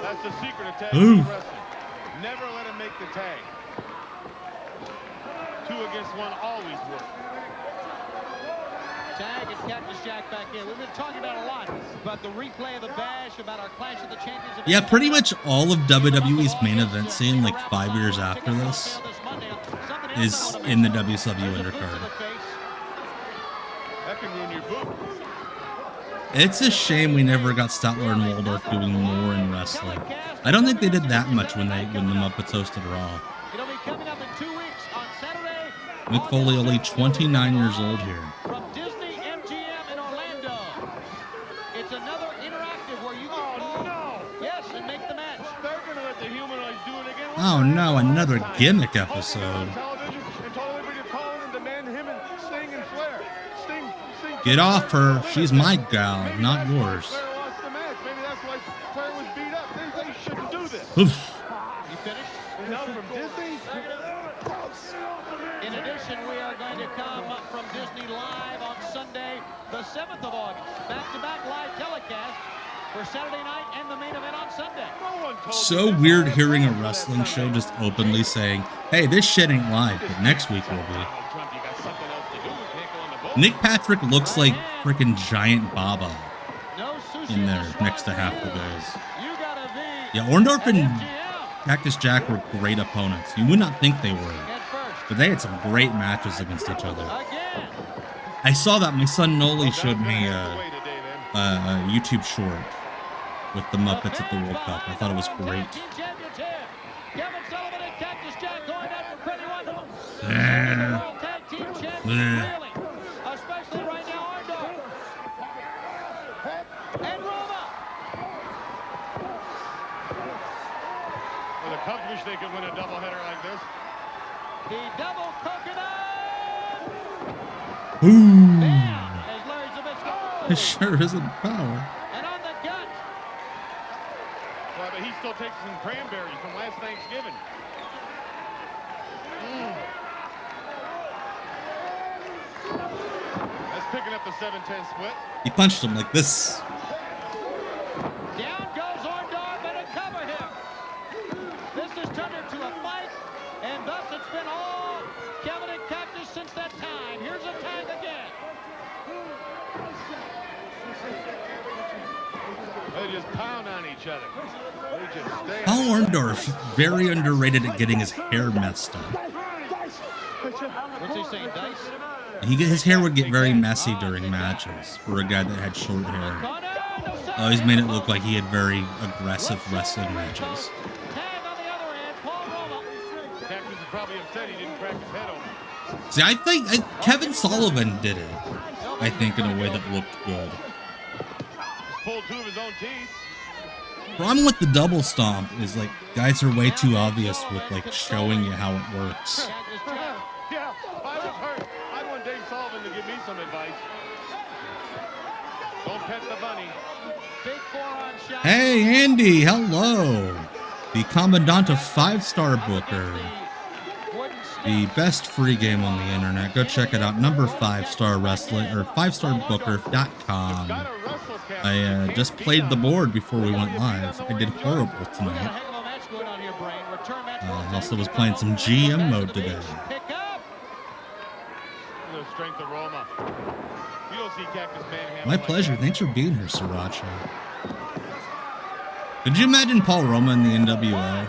That's the secret of tag Ooh. wrestling. Never let him make the tag. 2 against 1 always work. Tag and Cactus Jack back in. We've been talking about a lot about the replay of the Bash, about our Clash of the Champions. Yeah, pretty much all of WWE's main event scene, like 5 years after this, is in the WCW undercard. That can ruin your book. It's a shame we never got Statler and Waldorf doing more in wrestling. I don't think they did that much when the Muppets hosted Raw. It'll be coming up in 2 weeks on Saturday. Mick Foley only 29 years old here. From Disney MGM in Orlando. It's another interactive where you can call, yes, and make the match. They're going to let the humanoids do it again. Oh no, another gimmick episode. Get off her. She's my gal, not yours. Maybe that's why Flair was beat up. They shouldn't do this. Oof. You finished? Now from Disney? In addition, we are going to come from Disney live on Sunday, the 7th of August. Back-to-back live telecast for Saturday night and the main event on Sunday. So weird hearing a wrestling show just openly saying, hey, this shit ain't live, but next week will be. Nick Patrick looks like freaking Giant Baba in there next to half the guys. Yeah, Orndorff and Cactus Jack were great opponents. You would not think they were, but they had some great matches against each other. I saw that. My son Noli showed me a YouTube short with the Muppets at the World Cup. I thought it was great. Especially right now, Orndorff. And Roma. Well, the Cubs wish they could win a doubleheader like this. The double coconut. Ooh. Down as Larry Zbyszko. It sure isn't power. And on the gut. Well, but he still takes some cranberries from last Thanksgiving. That's picking up the 7-10 split. He punched him like this. Down goes Orndorff and a cover here. This has turned into a fight, and thus it's been all Kevin and Cactus since that time. Here's a tag again. They just pound on each other. They just stay. Paul Orndorff, very underrated at getting his hair messed up. What's he saying, Dice? His hair would get very messy during matches for a guy that had short hair. Always made it look like he had very aggressive wrestling matches. Tag on the other end, Paul Roma. Cactus is probably upset he didn't crack his head open. See, I think Kevin Sullivan did it. I think in a way that looked good. Pulled 2 of his own teeth. Problem with the double stomp is like guys are way too obvious with like showing you how it works. Yeah, I was hurt. I want Dave Sullivan to give me some advice. Don't pet the bunny. Big forearm shot. Hey Andy, hello. The Commandant of 5-Star Booker. The best free game on the internet. Go check it out. Number 5-Star Wrestling or 5starbooker.com. I just played the board before we went live. I did horrible tonight. I also was playing some GM mode today. The strength of Roma. You don't see Cactus manhandle. My pleasure. Thanks for being here, Sriracha. Could you imagine Paul Roma in the NWO?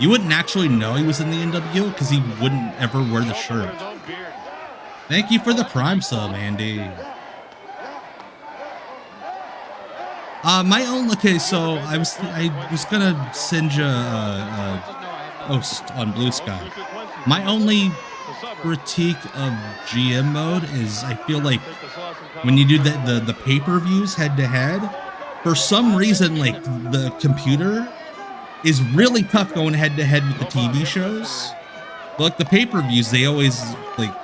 You wouldn't actually know he was in the NWO because he wouldn't ever wear the shirt. Thank you for the Prime sub, Andy. Okay, so I was gonna send you a post on Blue Sky. My only critique of GM mode is I feel like when you do the pay-per-views head-to-head, for some reason, like, the computer is really tough going head-to-head with the TV shows. But, like, the pay-per-views, they always, like,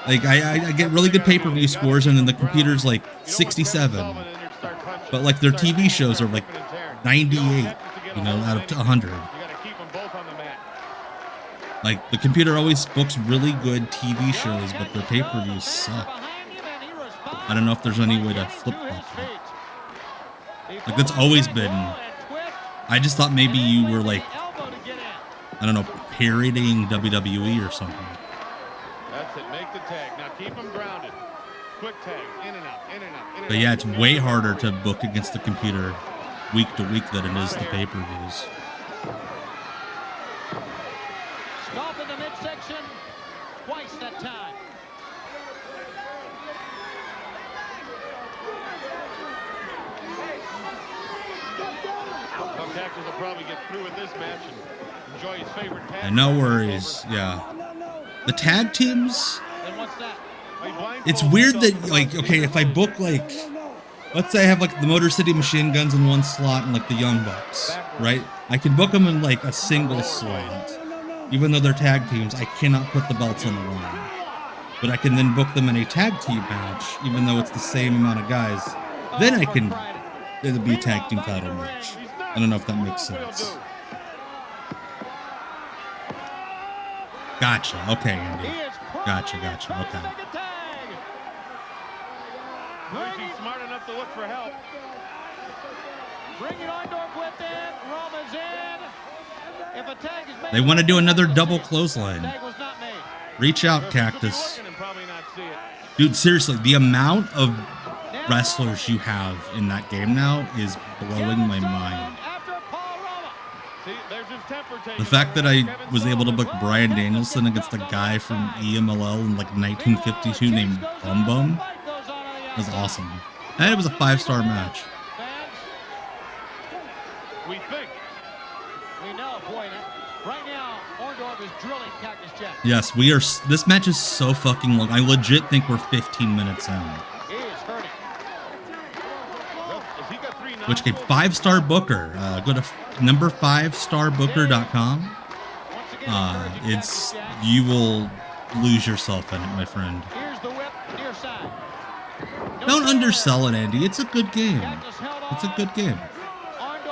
Like, I get really good pay-per-view scores, and then the computer's like 67. But like their TV shows are like 98, you know, out of 100. Like the computer always books really good TV shows, but their pay-per-views suck. I don't know if there's any way to flip-flop that. Like that's always been. I just thought maybe you were like, I don't know, parodying WWE or something. That's it. Make the tag. Now keep them grounded. Quick tag. In and out. In and out. In and But yeah, it's way harder to book against the computer week to week than it is the pay-per-views. Stop in the midsection twice that time. Well, Cactus will probably get through with this match and enjoy his favorite tag. And no worries, yeah. The tag teams. Then what's that? It's weird that, like, okay, if I book, like, let's say I have, like, the Motor City Machine Guns in one slot and, like, the Young Bucks, right? I can book them in, like, a single slot. Even though they're tag teams, I cannot put the belts on the line. But I can then book them in a tag team match, even though it's the same amount of guys. Then I can, it'll be a tag team title match. I don't know if that makes sense. Gotcha. Okay, Andy. Gotcha. Okay. He's smart enough to look for help. Bring it on with it. Roman's in. If a tag is made, They want to do another double clothesline. tag was not made. Reach out, Cactus. Dude, seriously, the amount of wrestlers you have in that game now is blowing my mind. The fact that I was able to book Bryan Danielson against a guy from EMLL in like 1952 named Bum Bum was awesome. And it was a 5-star match. We think. We know, boy. Right now, Orndorff is drilling Cactus Jack. Yes, we are. This match is so fucking long. I legit think we're 15 minutes in. He is hurting. Which gave 5-star booker. Go to number 5starbooker.com. It's you will lose yourself in it, my friend. Here's the whip, near side. Don't undersell it, Andy. It's a good game. It's a good game.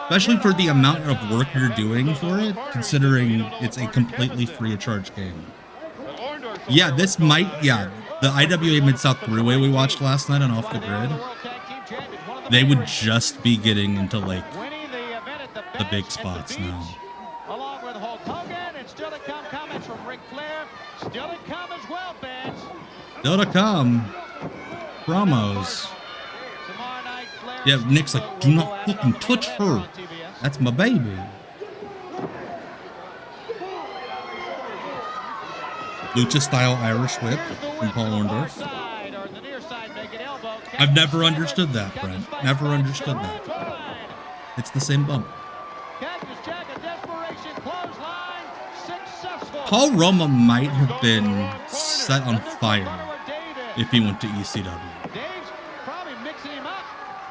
Especially for the amount of work you're doing for it, considering it's a completely free of charge game. Yeah, this might, the IWA Mid-South Three-Way we watched last night on Off the Grid, they would just be getting into, like, the big spots now. Along with Hulk Hogan, and still to come comments from Ric Flair. Still to come as well, fans. Still to come. Promos. Yeah, Nick's like, do not fucking touch her. That's my baby. Lucha-style Irish whip from Paul Orndorff. I've never understood that, Brent. Never understood that. It's the same bump. Paul Roma might have been set on fire if he went to ECW.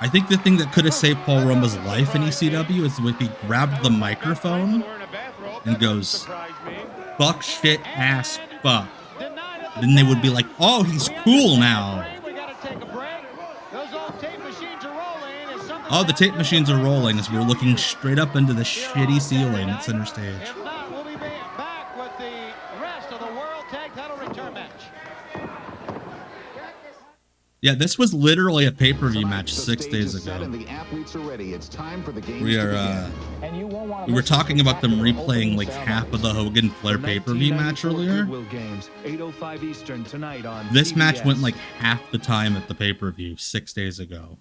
I think the thing that could have saved Paul Roma's life in ECW is if he grabbed the microphone and goes, fuck, shit, ass, fuck. Then they would be like, oh, he's cool now. Oh, the tape machines are rolling as we're looking straight up into the shitty ceiling at center stage. Yeah, this was literally a pay-per-view match 6 days ago. We were talking about them replaying like half of the Hogan Flair pay-per-view match earlier. This match went like half the time at the pay-per-view 6 days ago.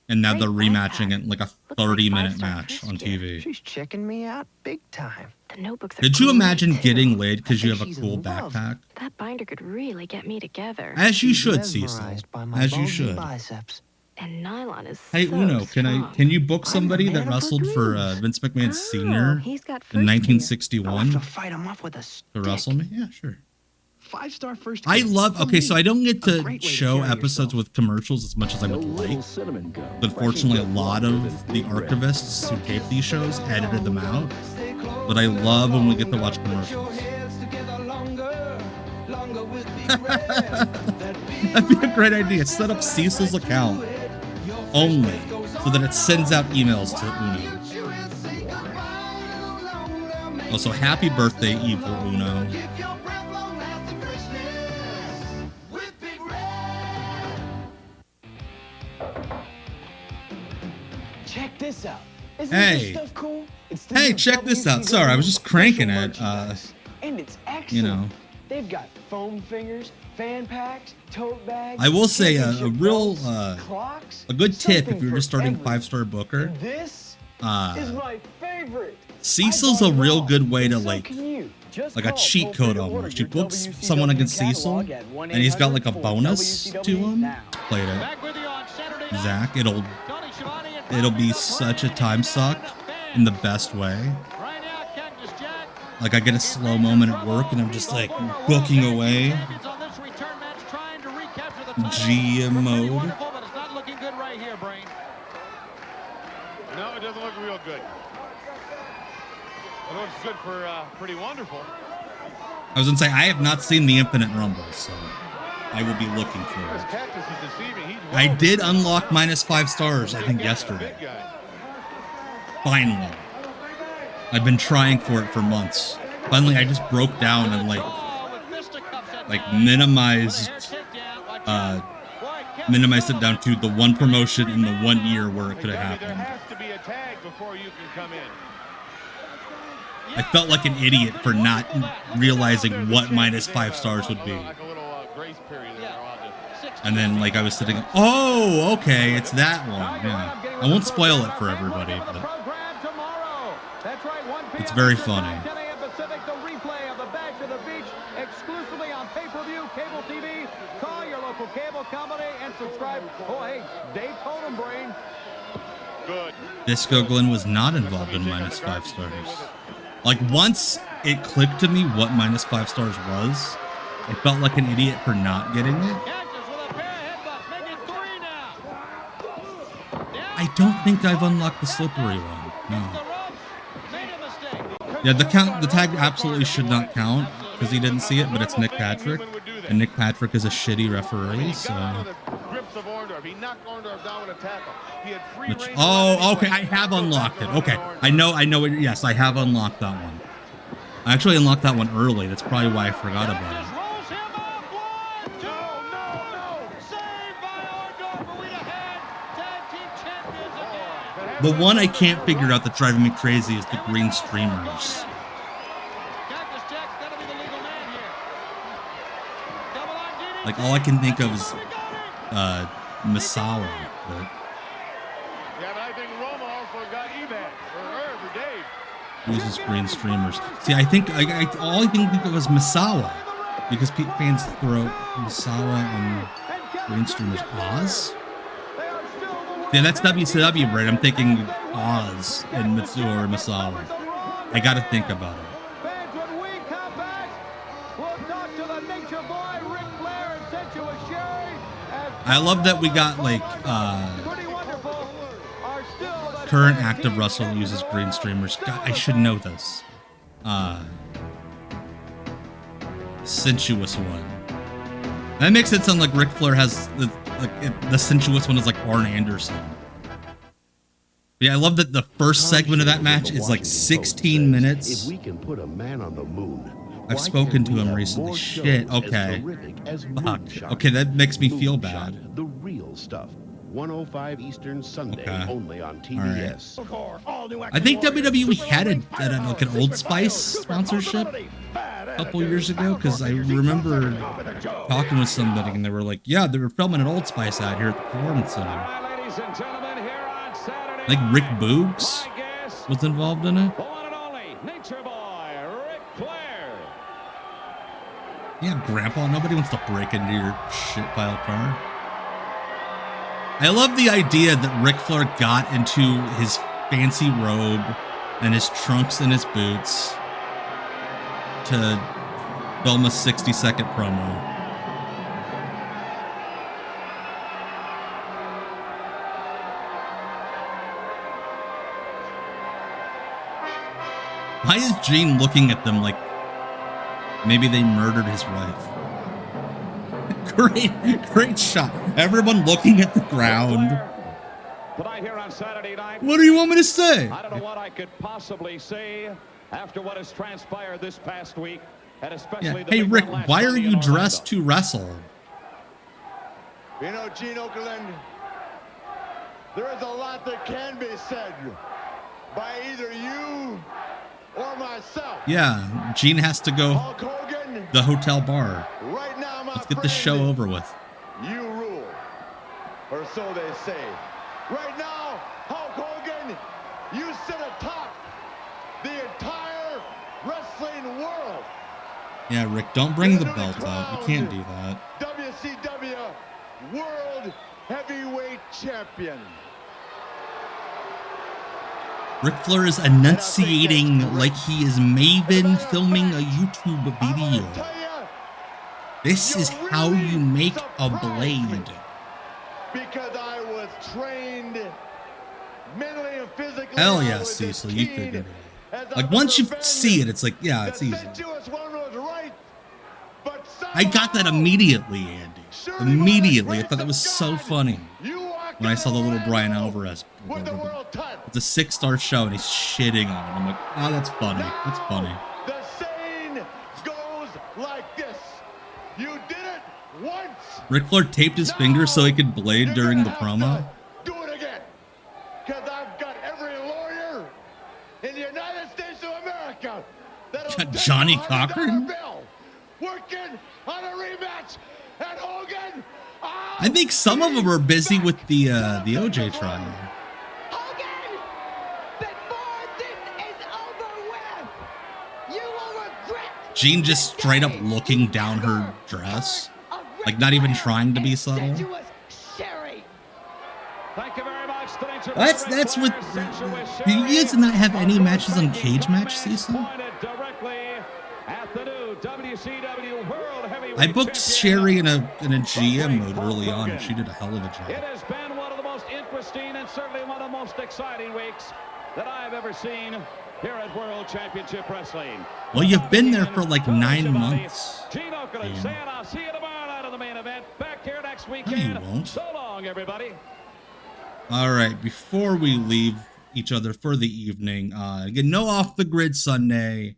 And now they're rematching it in like a 30-minute match on TV. She's checking me out big time. The notebooks are Could you cool imagine too. getting laid because you I have a think cool she's in love. backpack? That binder could really get me together. As you She's should, Cecil. mesmerized by my As you bulgy should. biceps. And nylon is Hey so Uno, strong. can you book I'm somebody the that man of her wrestled for dreams. Vince McMahon Sr. he's got in first gear. 1961 I'll have to fight him off with a to wrestle me? Yeah, sure. 5-star first I gear. love. For Okay, me, so I don't get a to great way show carry episodes with commercials as much as I would like. But unfortunately, a lot of the archivists who tape these shows edited them out. But I love when we get to watch commercials. Longer with the That'd be a great idea. Set up Cecil's account only so that it sends out emails to Uno. Also, happy birthday, Evil Uno. Check this out. Isn't Hey. this stuff cool? It's the Hey, new check this out. WCW Sorry, I was just cranking it. merchandise. And it's excellent. You know. They've got foam fingers, fan packs, tote bags. I will say a championship real, belts, clocks, a good tip if something you're just for starting everyone. 5-star booker. This is my favorite. Cecil's a real good way to like Just a call cheat code almost. You book WCW someone against Cecil, catalog at and he's got like a 1-800-4 bonus to him. now. Played it, Zach. It'll be such a time suck in the best way. Like I get a slow moment at work, and I'm just like booking away. GM mode. No, it doesn't look real good. It looks good for Pretty Wonderful. I was gonna say I have not seen the Infinite Rumble, so I will be looking for This it. cactus is deceiving. He's I did unlock -5 stars, I think, yesterday. Finally. I've been trying for it for months. Finally, I just broke down and like minimized it down to the one promotion in the 1 year where it could have happened. There has to be a tag before you can come in. I felt like an idiot for not realizing what -5 stars would be. And then like I was sitting, oh, okay, it's that one. Yeah. I won't spoil it for everybody, but it's very funny. 10 a.m. Pacific, the replay of the Bash of the Beach exclusively on pay-per-view, cable TV. Call your local cable company and subscribe. Oh, hey, Dave Totem Brain. Good. Disco Glenn was not involved in -5 stars. Like once it clicked to me what -5 stars was, I felt like an idiot for not getting it. I don't think I've unlocked the slippery one. No. Yeah, the tag absolutely should not count because he didn't see it, but it's Nick Patrick, and Nick Patrick is a shitty referee, so. Which, oh, okay, I have unlocked it. Okay, I know it. Yes, I have unlocked that one. I actually unlocked that one early. That's probably why I forgot about it. The one I can't figure out that's driving me crazy is the green streamers. Like all I can think of is Misawa. But Yeah, but I think Roma also got Evan for Dave. uses green streamers. See, I think all I can think of is Misawa because fans throw Misawa and green streamers. Oz? Yeah, that's WCW, right? I'm thinking Oz and Mitsuo or Misawa. I gotta think about it. I love that we got like current active wrestler that uses green streamers. God, I should know this. Sensuous one. That makes it sound like Ric Flair has the sensuous one is like Arn Anderson. But yeah, I love that the first segment of that match is like 16 minutes. If we can put a man on the moon, I've spoken to him recently. Shit, okay. Fuck. Okay, that makes me feel bad. The real stuff. 105 Eastern Sunday, only on TBS. I think WWE had like an Old Spice sponsorship a couple years ago because I remember talking with somebody and they were like, yeah, they were filming an Old Spice out here at the Performance Center. I think Rick Boogs was involved in it. Yeah, Grandpa, nobody wants to break into your shit pile car. I love the idea that Ric Flair got into his fancy robe and his trunks and his boots to film a 60-second promo. Why is Gene looking at them like maybe they murdered his wife? Great shot. Everyone looking at the ground. Tonight here on Saturday night. What do you want me to say? I don't know what I could possibly say after what has transpired this past week, and especially Yeah. the Hey, big Rick, one last why are Sunday you in dressed to wrestle? You know, Gene Okerlund, there is a lot that can be said by either you or myself. Yeah, Gene has to go Hulk Hogan, the hotel bar. right now, my Let's get this show over with. You rule, or so they say. Right now, Hulk Hogan, you sit atop the entire wrestling world. Yeah, Rick, don't bring the belt out. You can't do that. WCW World Heavyweight Champion. Ric Flair is enunciating like he is Maven filming a YouTube video. This is how you make a blade. Because I was trained mentally and physically. Hell yeah, Cecil, you figured it out. Like, once you see it, it's like, yeah, it's easy. I got that immediately, Andy. Immediately. I thought that was so funny when I saw the little Brian Alvarez. It's a 6-star show, and he's shitting on it. I'm like, oh, that's funny. That's funny. The saying goes like this. You did it once. Ric Flair taped his fingers so he could blade during the promo. Do it again. Because I've got every lawyer in the United States of America Got Johnny Cochran? Working on a rematch. And Hogan. I think some of them are busy with the OJ trial. Jean just straight up looking down her dress, like not even trying to be subtle. Thank you very much. That's what. Do you guys not have any matches on Cage Match season? I booked Sherry in a GM mode early on, and she did a hell of a job. It has been one of the most interesting and certainly one of the most exciting weeks that I have ever seen here at World Championship Wrestling. Well, you've been there for like 9 months. Gene Okerlund saying I'll see you tomorrow night on the main event. Back here next weekend. No, you won't. So long, everybody. All right, before we leave each other for the evening, again, no Off the Grid Sunday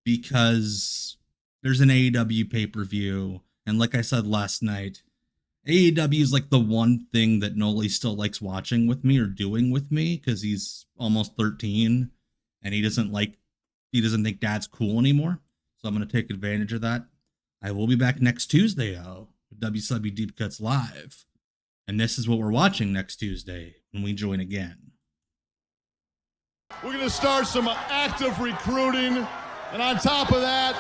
because there's an AEW pay-per-view. And like I said last night, AEW is like the one thing that Noli still likes watching with me or doing with me because he's almost 13 and he doesn't think dad's cool anymore. So I'm going to take advantage of that. I will be back next Tuesday, though, with WCW Deep Cuts Live. And this is what we're watching next Tuesday when we join again. We're going to start some active recruiting. And on top of that,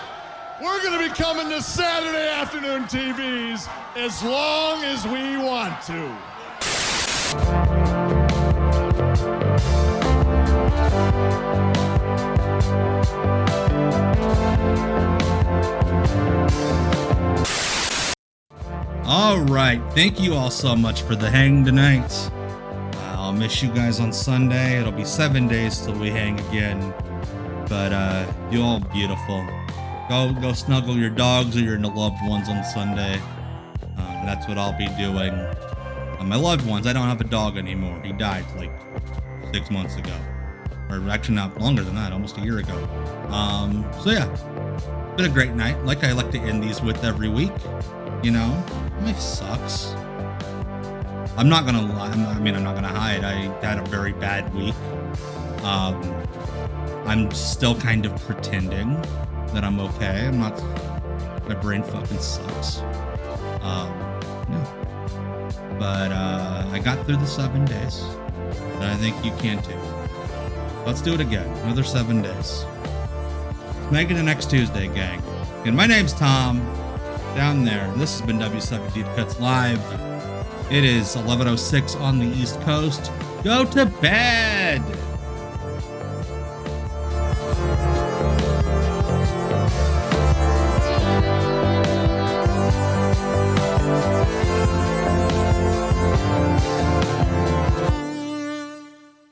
we're going to be coming to Saturday afternoon TVs as long as we want to. All right. Thank you all so much for the hang tonight. I'll miss you guys on Sunday. It'll be 7 days till we hang again. But you all beautiful. Go snuggle your dogs or your loved ones on Sunday. That's what I'll be doing. My loved ones, I don't have a dog anymore. He died like 6 months ago. Or actually not longer than that, almost a year ago. So yeah, it's been a great night. Like I like to end these with every week. You know, life sucks. I'm not gonna lie. I'm not gonna hide. I had a very bad week. I'm still kind of pretending that I'm okay. I'm not. My brain fucking sucks. Yeah. But I got through the 7 days, and I think you can too. Let's do it again. Another 7 days. Make it the next Tuesday, gang. And my name's Tom. Down there. This has been WCW Deep Cuts Live. It is 11:06 on the East Coast. Go to bed.